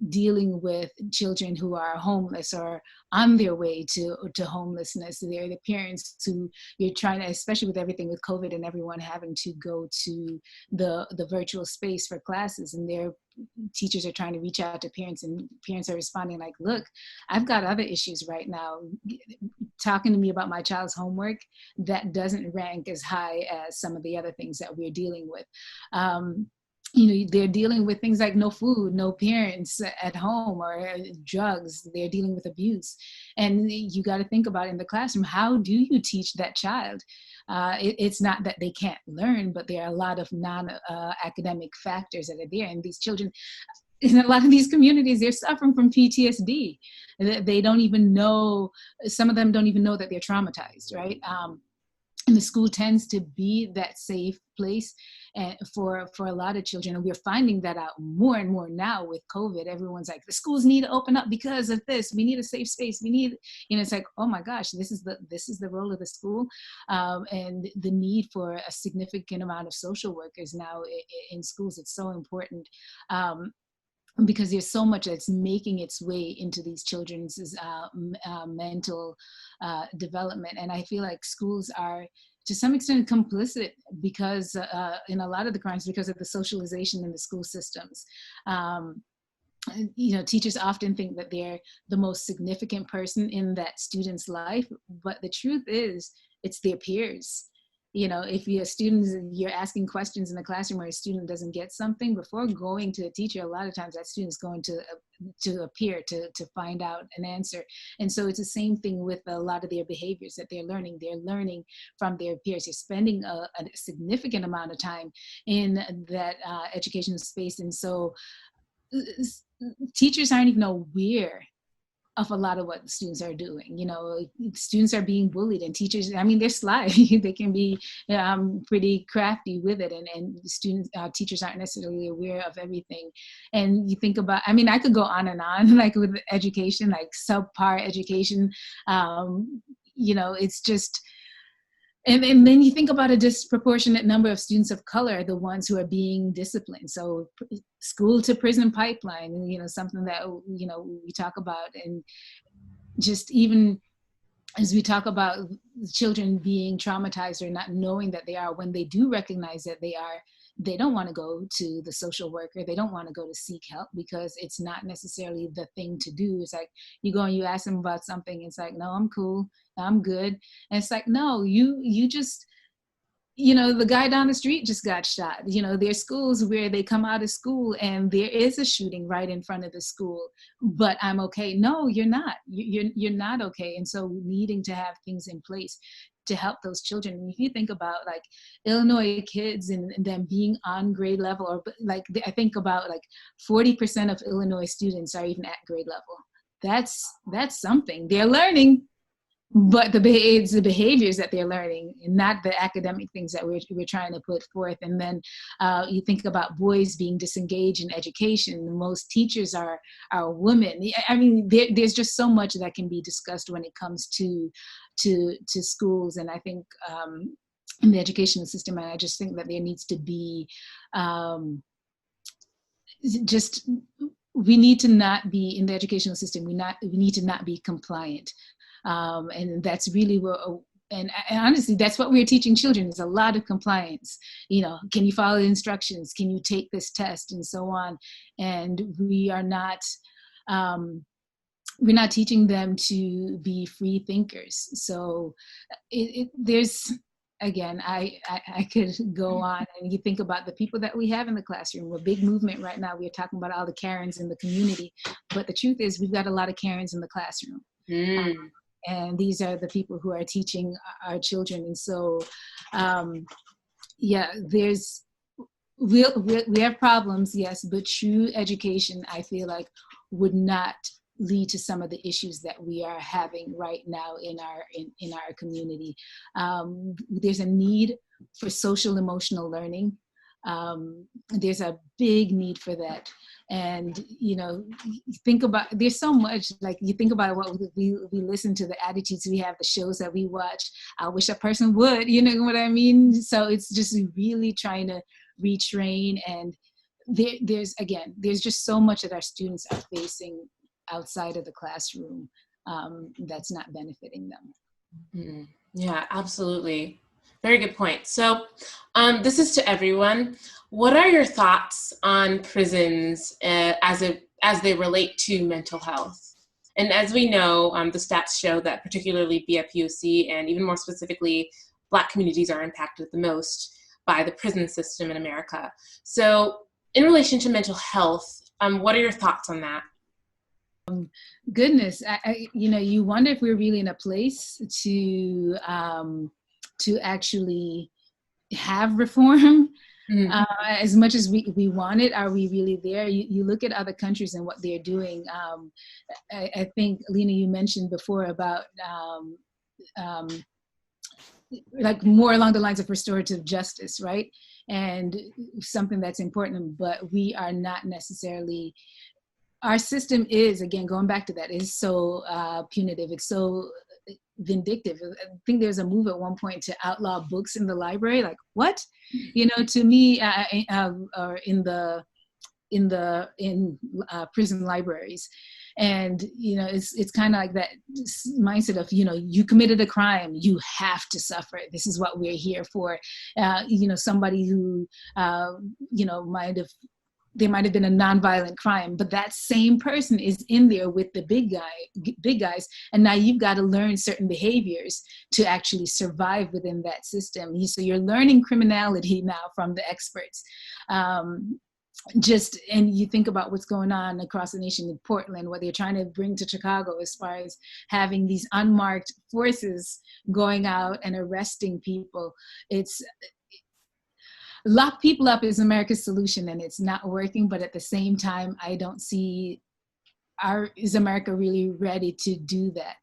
dealing with children who are homeless or on their way to homelessness. They're the parents who you're trying to, especially with everything with COVID and everyone having to go to the virtual space for classes, and their teachers are trying to reach out to parents, and parents are responding like, look, I've got other issues right now. Talking to me about my child's homework, that doesn't rank as high as some of the other things that we're dealing with. You know, they're dealing with things like no food, no parents at home, or drugs. They're dealing with abuse. And you got to think about in the classroom, how do you teach that child? It's not that they can't learn, but there are a lot of non-academic factors that are there. And these children, in a lot of these communities, they're suffering from PTSD. They don't even know, some of them don't even know that they're traumatized, right? And the school tends to be that safe place for a lot of children. And we're finding that out more and more now with COVID. Everyone's like, the schools need to open up because of this. We need a safe space. We need, you know, it's like, oh my gosh, this is the role of the school. And the need for a significant amount of social workers now in schools. It's so important. Because there's so much that's making its way into these children's mental development. And I feel like schools are, to some extent, complicit because in a lot of the crimes, because of the socialization in the school systems. You know, teachers often think that they're the most significant person in that student's life, but the truth is, it's their peers. You know, if you're asking questions in the classroom where a student doesn't get something, before going to a teacher, a lot of times that student's going to a peer to find out an answer. And so it's the same thing with a lot of their behaviors that they're learning. They're learning from their peers. They're spending a significant amount of time in that educational space. And so teachers aren't even aware of a lot of what students are doing. You know, students are being bullied, and teachers, I mean, they're sly. They can be pretty crafty with it, and students, teachers aren't necessarily aware of everything. And you think about, I mean, I could go on and on, like with education, like subpar education. You know, it's just, and then you think about a disproportionate number of students of color, the ones who are being disciplined. So school to prison pipeline, you know, something that, you know, we talk about. And just even as we talk about children being traumatized or not knowing that they are, when they do recognize that they are, they don't want to go to the social worker. They don't want to go to seek help because it's not necessarily the thing to do. It's like you go and you ask them about something. It's like, no, I'm cool. I'm good. And it's like, no, you just, you know, the guy down the street just got shot. You know, there's schools where they come out of school and there is a shooting right in front of the school, but I'm okay. No, you're not. You're not okay. And so needing to have things in place to help those children. And if you think about like Illinois kids and them being on grade level, or like I think about like 40% of Illinois students are even at grade level. That's something. They're learning, but it's the behaviors that they're learning and not the academic things that we're trying to put forth. And then you think about boys being disengaged in education. Most teachers are women. I mean, there's just so much that can be discussed when it comes to schools. And I think in the educational system, and I just think that there needs to be we need to not be in the educational system. We need to not be compliant. And that's really what, and honestly, that's what we're teaching children, is a lot of compliance. You know, can you follow the instructions? Can you take this test, and so on? And we're not teaching them to be free thinkers. So there's, again, I could go on, and you think about the people that we have in the classroom. A big movement right now, we're talking about all the Karens in the community, but the truth is we've got a lot of Karens in the classroom. And these are the people who are teaching our children. And so, yeah, we have problems, yes, but true education, I feel like, would not lead to some of the issues that we are having right now in our community. There's a need for social emotional learning. There's a big need for that. And, you know, think about, there's so much, like you think about what we listen to, the attitudes we have, the shows that we watch. I wish a person would, you know what I mean? So it's just really trying to retrain. And there's just so much that our students are facing outside of the classroom that's not benefiting them. Yeah, absolutely. Very good point. So this is to everyone. What are your thoughts on prisons as they relate to mental health? And as we know, the stats show that particularly BIPOC and even more specifically, Black communities are impacted the most by the prison system in America. So in relation to mental health, what are your thoughts on that? Goodness, you know, you wonder if we're really in a place to actually have reform. As much as we want it, are we really there? You look at other countries and what they're doing. I think, Lena, you mentioned before about like more along the lines of restorative justice, right? And something that's important, but we are not necessarily, our system is, again, going back to that, is so punitive. It's so vindictive. I think there's a move at one point to outlaw books in the library. Like, what? You know, to me, or in prison libraries. And, you know, it's kind of like that mindset of, you know, you committed a crime, you have to suffer. This is what we're here for. You know, somebody who, you know, there might have been a nonviolent crime, but that same person is in there with the big guys. And now you've got to learn certain behaviors to actually survive within that system. So you're learning criminality now from the experts. And you think about what's going on across the nation in Portland, what they're trying to bring to Chicago as far as having these unmarked forces going out and arresting people. It's, lock people up is America's solution, and it's not working. But at the same time, I don't see is America really ready to do that?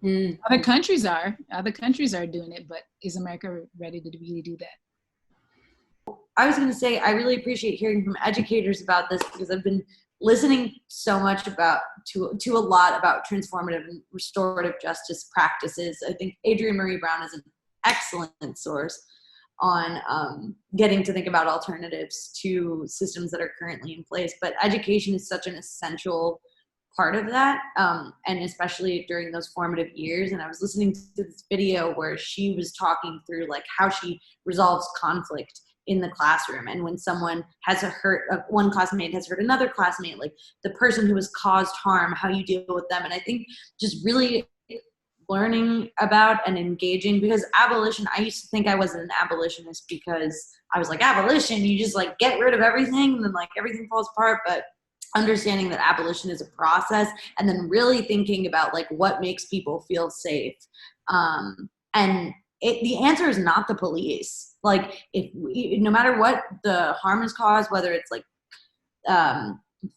Mm. Other countries are doing it, but is America ready to really do that? I was going to say, I really appreciate hearing from educators about this, because I've been listening so much to a lot about transformative and restorative justice practices. I think Adrienne Marie Brown is an excellent source on getting to think about alternatives to systems that are currently in place. But education is such an essential part of that, and especially during those formative years. And I was listening to this video where she was talking through like how she resolves conflict in the classroom, and when someone has one classmate has hurt another classmate, like the person who has caused harm, how you deal with them. And I think just really learning about and engaging, because abolition, I used to think I was an abolitionist because I was like, abolition, you just like get rid of everything and then like everything falls apart. But understanding that abolition is a process, and then really thinking about like what makes people feel safe. And the answer is not the police. Like no matter what the harm is caused, whether it's like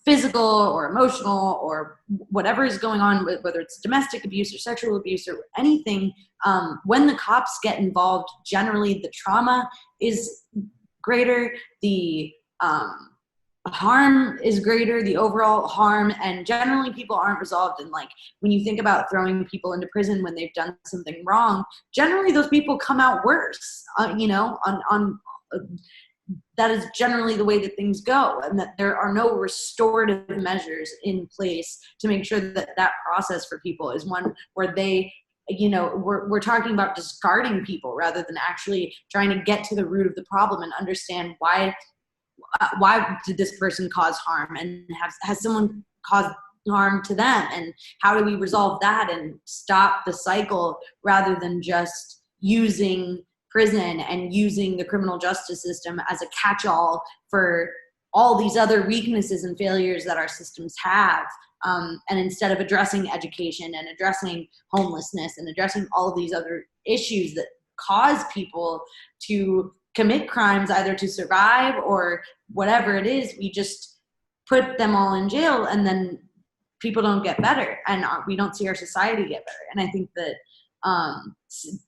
physical or emotional or whatever is going on, whether it's domestic abuse or sexual abuse or anything, when the cops get involved, generally the trauma is greater, the harm is greater, the overall harm, and generally people aren't resolved. And like when you think about throwing people into prison when they've done something wrong, generally those people come out worse, that is generally the way that things go, and that there are no restorative measures in place to make sure that that process for people is one where they, we're talking about discarding people rather than actually trying to get to the root of the problem and understand why did this person cause harm, and has someone caused harm to them, and how do we resolve that and stop the cycle, rather than just using prison and using the criminal justice system as a catch-all for all these other weaknesses and failures that our systems have. And instead of addressing education and addressing homelessness and addressing all of these other issues that cause people to commit crimes, either to survive or whatever it is, we just put them all in jail, and then people don't get better, and we don't see our society get better. And I think that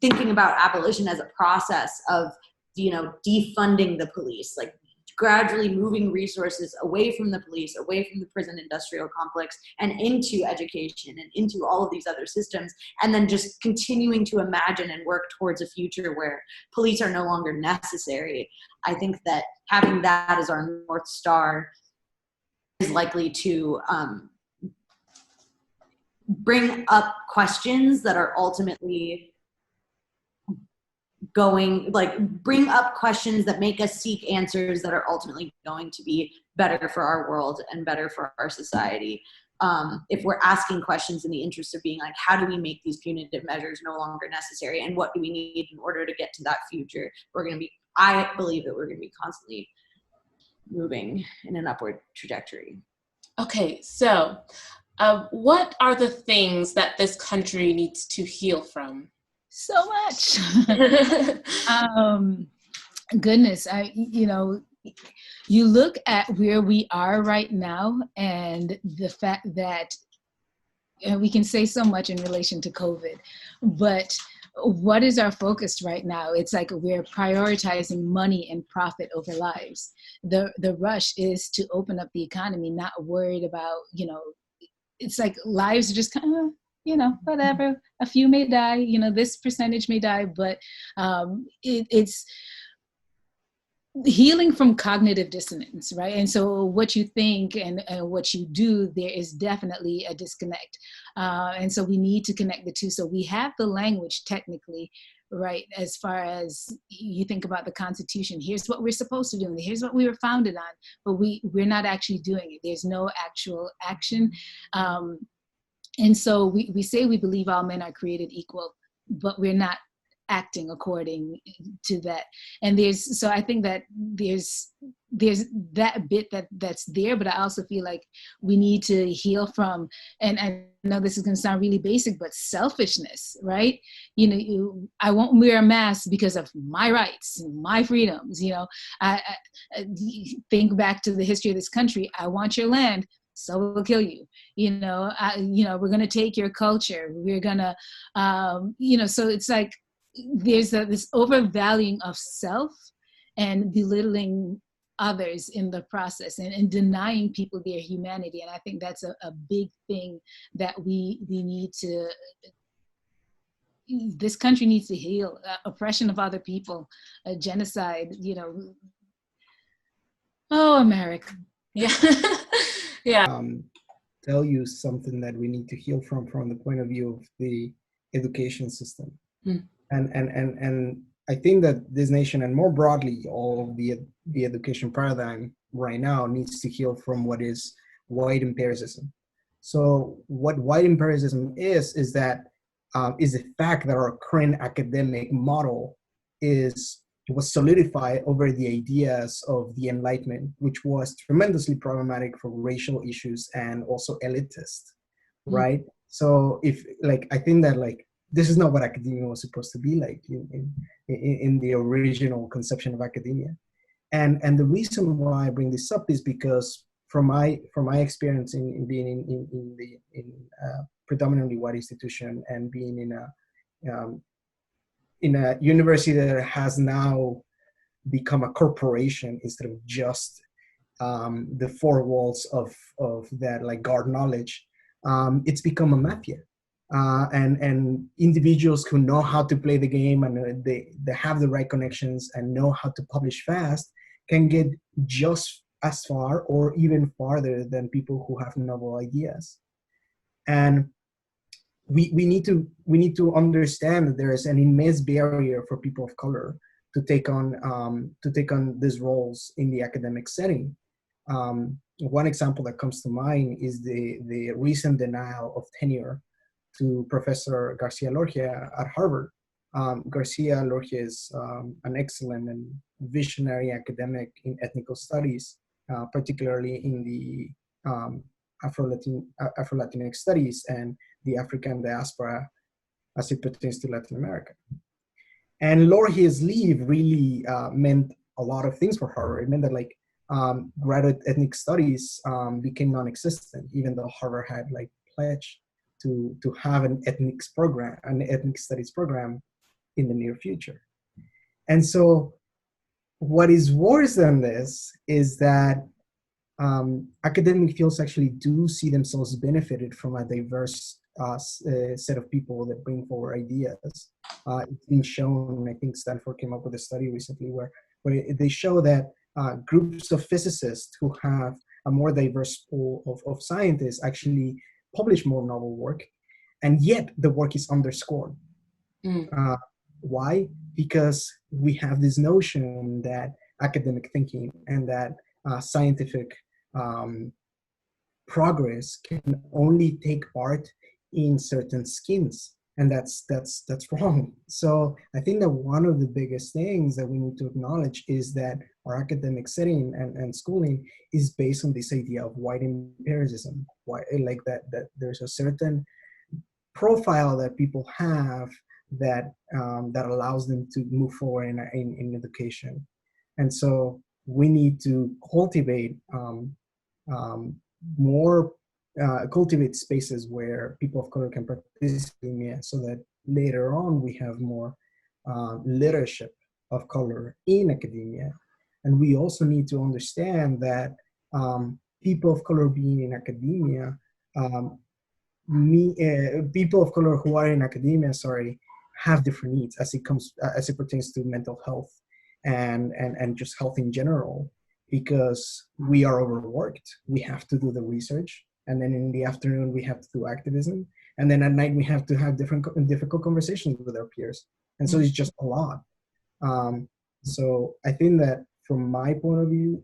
thinking about abolition as a process of, defunding the police, like gradually moving resources away from the police, away from the prison industrial complex, and into education and into all of these other systems, and then just continuing to imagine and work towards a future where police are no longer necessary. I think that having that as our North Star is likely to bring up questions that are ultimately bring up questions that make us seek answers that are ultimately going to be better for our world and better for our society. If we're asking questions in the interest of being like, how do we make these punitive measures no longer necessary, and what do we need in order to get to that future, I believe that we're going to be constantly moving in an upward trajectory. Okay, so what are the things that this country needs to heal from? So much. Goodness, you look at where we are right now, and the fact that we can say so much in relation to COVID, but what is our focus right now? It's like we're prioritizing money and profit over lives. The rush is to open up the economy, not worried about, it's like lives are just kind of, whatever, a few may die, this percentage may die, but it's healing from cognitive dissonance, right? And so what you think and what you do, there is definitely a disconnect. And so we need to connect the two. So we have the language technically, right? As far as you think about the Constitution, here's what we're supposed to do, and here's what we were founded on, but we're not actually doing it. There's no actual action. And so we say we believe all men are created equal, but we're not acting according to that. And so I think that there's that bit that's there, but I also feel like we need to heal from, and I know this is going to sound really basic, but selfishness, right? I won't wear a mask because of my rights, my freedoms. I think back to the history of this country. I want your land, so we'll kill you. We're going to take your culture. We're going to, so it's like there's this overvaluing of self and belittling others in the process, and denying people their humanity. And I think that's a big thing that we need to, this country needs to heal. Oppression of other people, genocide, oh, America. Yeah. Yeah. Tell you something that we need to heal from the point of view of the education system. And I think that this nation, and more broadly all of the education paradigm right now, needs to heal from what is white empiricism. So what white empiricism is that is the fact that our current academic model was solidified over the ideas of the Enlightenment, which was tremendously problematic for racial issues and also elitist, right? So I think that this is not what academia was supposed to be like in the original conception of academia. And the reason why I bring this up is because from my experience in being in a predominantly white institution, and being in a university that has now become a corporation instead of just the four walls of that guard knowledge, it's become a mafia. And individuals who know how to play the game, and they have the right connections and know how to publish fast, can get just as far or even farther than people who have novel ideas. And we need to understand that there is an immense barrier for people of color to take on these roles in the academic setting. One example that comes to mind is the recent denial of tenure to Professor Garcia Lorgia at Harvard. Garcia Lorgia is an excellent and visionary academic in ethnical studies, particularly in the Afro-Latinx studies and the African diaspora as it pertains to Latin America. And Lorgia's leave really meant a lot of things for Harvard. It meant that graduate ethnic studies became non-existent, even though Harvard had pledged to have an ethnic studies program in the near future. And so what is worse than this is that academic fields actually do see themselves benefited from a diverse set of people that bring forward ideas. It's been shown, I think Stanford came up with a study recently where they show that groups of physicists who have a more diverse pool of scientists actually publish more novel work, and yet the work is underscored. Why? Because we have this notion that academic thinking and that scientific progress can only take part in certain schemes, and that's wrong. So I think that one of the biggest things that we need to acknowledge is that our academic setting and schooling is based on this idea of white empiricism. That there's a certain profile that people have that allows them to move forward in education. And so we need to cultivate cultivate spaces where people of color can participate, so that later on we have more leadership of color in academia. And we also need to understand that people of color being in academia, people of color who are in academia, have different needs as it pertains to mental health and just health in general, because we are overworked. We have to do the research, and then in the afternoon we have to do activism, and then at night we have to have difficult conversations with our peers, and so it's just a lot. So I think that from my point of view,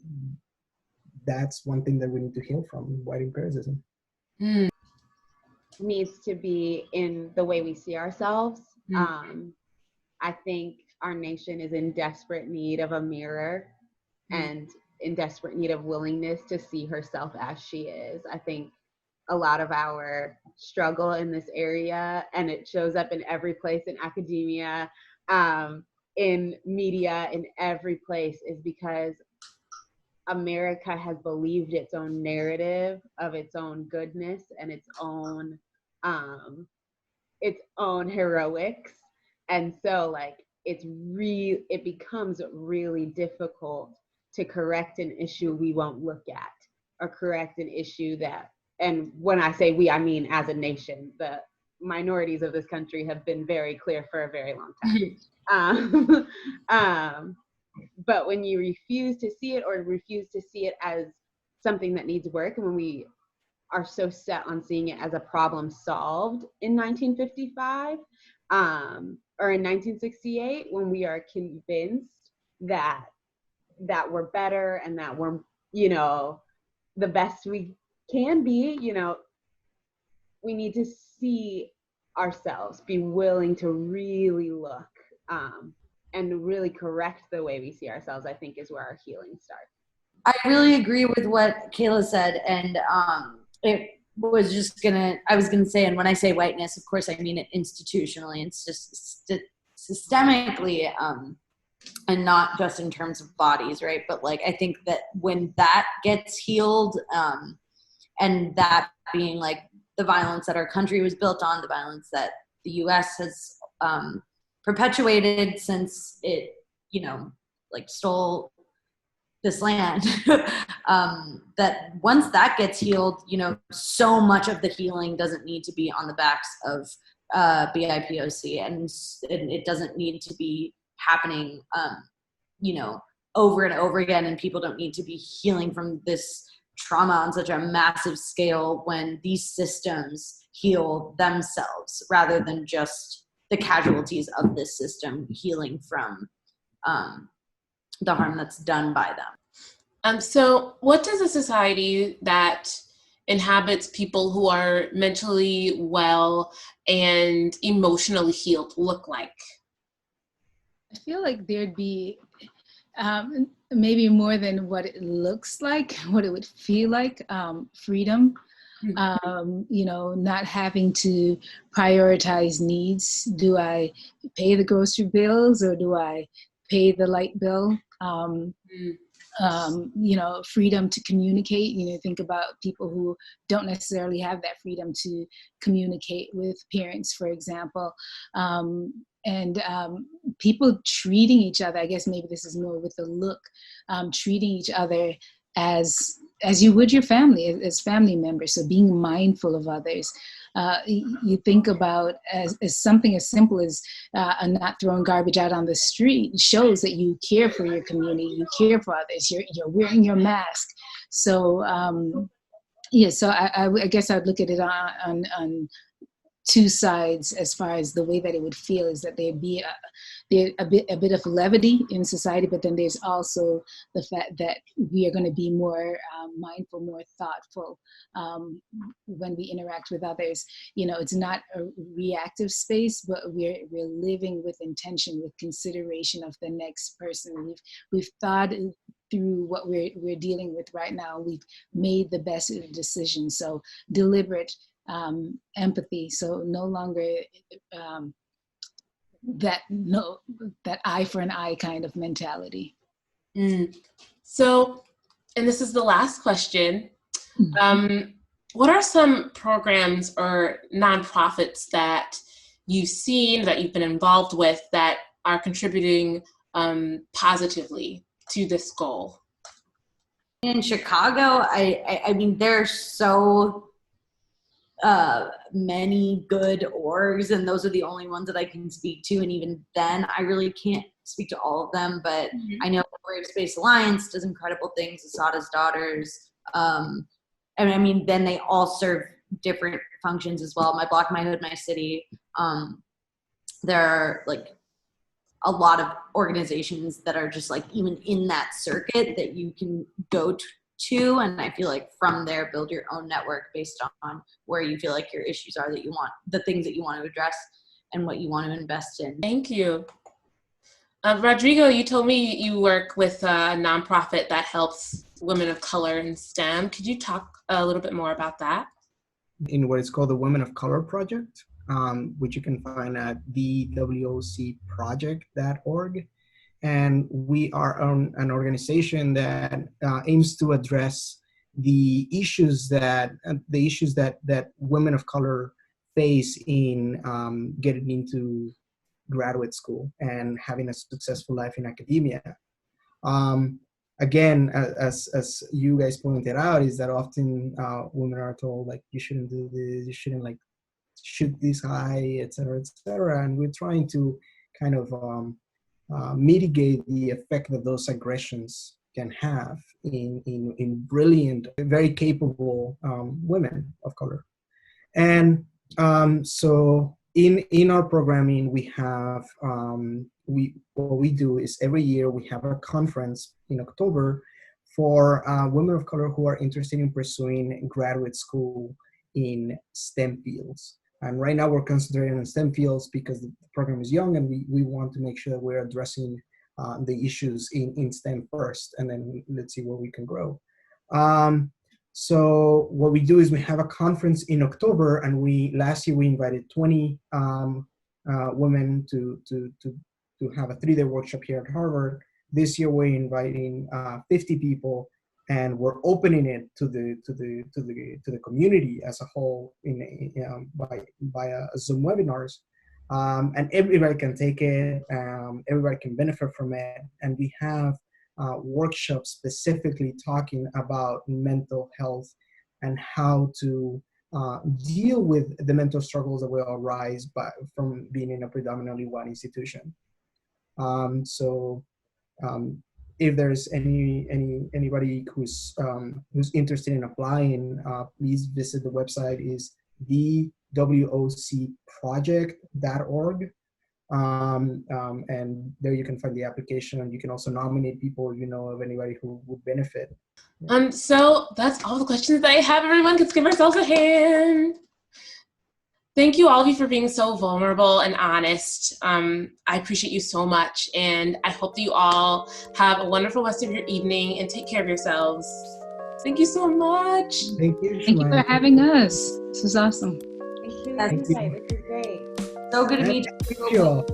that's one thing that we need to heal from white empiricism. Needs to be in the way we see ourselves. I think our nation is in desperate need of a mirror and in desperate need of willingness to see herself as she is. I think a lot of our struggle in this area, and it shows up in every place, in academia, in media, in every place, is because America has believed its own narrative of its own goodness and its own heroics. And so like it becomes really difficult to correct an issue we won't look at, or correct an issue that, and when I say we, I mean as a nation, the minorities of this country have been very clear for a very long time. But when you refuse to see it, or refuse to see it as something that needs work, and when we are so set on seeing it as a problem solved in 1955 or in 1968, when we are convinced that we're better and that we're, you know, the best we can be, you know, we need to see ourselves, be willing to really look and really correct the way we see ourselves, I think is where our healing starts. I really agree with what Kayla said, and I was gonna say, and when I say whiteness, of course I mean it institutionally, it's just systemically, and not just in terms of bodies, right? But like, I think that when that gets healed, and that being like the violence that our country was built on, the violence that the US has perpetuated since it, you know, like stole this land, that once that gets healed, you know, so much of the healing doesn't need to be on the backs of BIPOC, and it doesn't need to be happening, you know, over and over again, and people don't need to be healing from this trauma on such a massive scale when these systems heal themselves, rather than just the casualties of this system healing from the harm that's done by them. So what does a society that inhabits people who are mentally well and emotionally healed look like? I feel like there'd be maybe more than what it looks like, what it would feel like, freedom. You know, not having to prioritize needs. Do I pay the grocery bills, or do I pay the light bill? You know, freedom to communicate. You know, think about people who don't necessarily have that freedom to communicate with parents, for example. And people treating each other, I guess maybe this is more with the look, treating each other as you would your family, as family members. So being mindful of others. You think about as something as simple as not throwing garbage out on the street shows that you care for your community, you care for others, you're wearing your mask. So yeah, so I guess I'd look at it on two sides as far as the way that it would feel, is that there'd be a bit of levity in society, but then there's also the fact that we are going to be more mindful, more thoughtful when we interact with others. You know, it's not a reactive space, but we're living with intention, with consideration of the next person. We've thought through what we're dealing with right now. We've made the best decision. So deliberate empathy. So no longer that eye for an eye kind of mentality. So, and this is the last question. What are some programs or nonprofits that you've seen, that you've been involved with, that are contributing positively to this goal? In Chicago, I mean, there's so many good orgs, and those are the only ones that I can speak to, and even then I really can't speak to all of them, but I know Brave Space Alliance does incredible things, Asada's Daughters, and I mean, then they all serve different functions as well. My Block, My Hood, My City, there are like a lot of organizations that are just like even in that circuit that you can go to, and I feel like from there build your own network based on where you feel like your issues are, that you want, the things that you want to address and what you want to invest in. Thank you. Rodrigo, you told me you work with a nonprofit that helps women of color in STEM. Could you talk a little bit more about that? In what is called the Women of Color Project, which you can find at thewocproject.org. and we are an organization that aims to address the issues that women of color face in getting into graduate school and having a successful life in academia. Again, as you guys pointed out, is that often women are told, like, you shouldn't do this, you shouldn't like shoot this high, et cetera, and we're trying to kind of mitigate the effect that those aggressions can have in brilliant, very capable women of color. And so in our programming, we have what we do is every year we have a conference in October for women of color who are interested in pursuing graduate school in STEM fields. And right now we're concentrating on STEM fields because the program is young, and we want to make sure that we're addressing the issues in STEM first, and then let's see where we can grow. So what we do is we have a conference in October, and last year we invited 20 women to have a 3-day workshop here at Harvard. This year we're inviting 50 people, and we're opening it to the community as a whole by a Zoom webinars, and everybody can take it. Everybody can benefit from it, and we have workshops specifically talking about mental health and how to deal with the mental struggles that will arise from being in a predominantly white institution. If there's anybody who's interested in applying, please visit the website is thewocproject.org. And there you can find the application, and you can also nominate people if you know of anybody who would benefit. So that's all the questions that I have. Everyone, let's give ourselves a hand. Thank you all of you for being so vulnerable and honest. I appreciate you so much, and I hope that you all have a wonderful rest of your evening and take care of yourselves. Thank you so much. Thank you. Thank you for having us. This was awesome. Thank you for the insight. This is great. So good to meet you. Thank you all.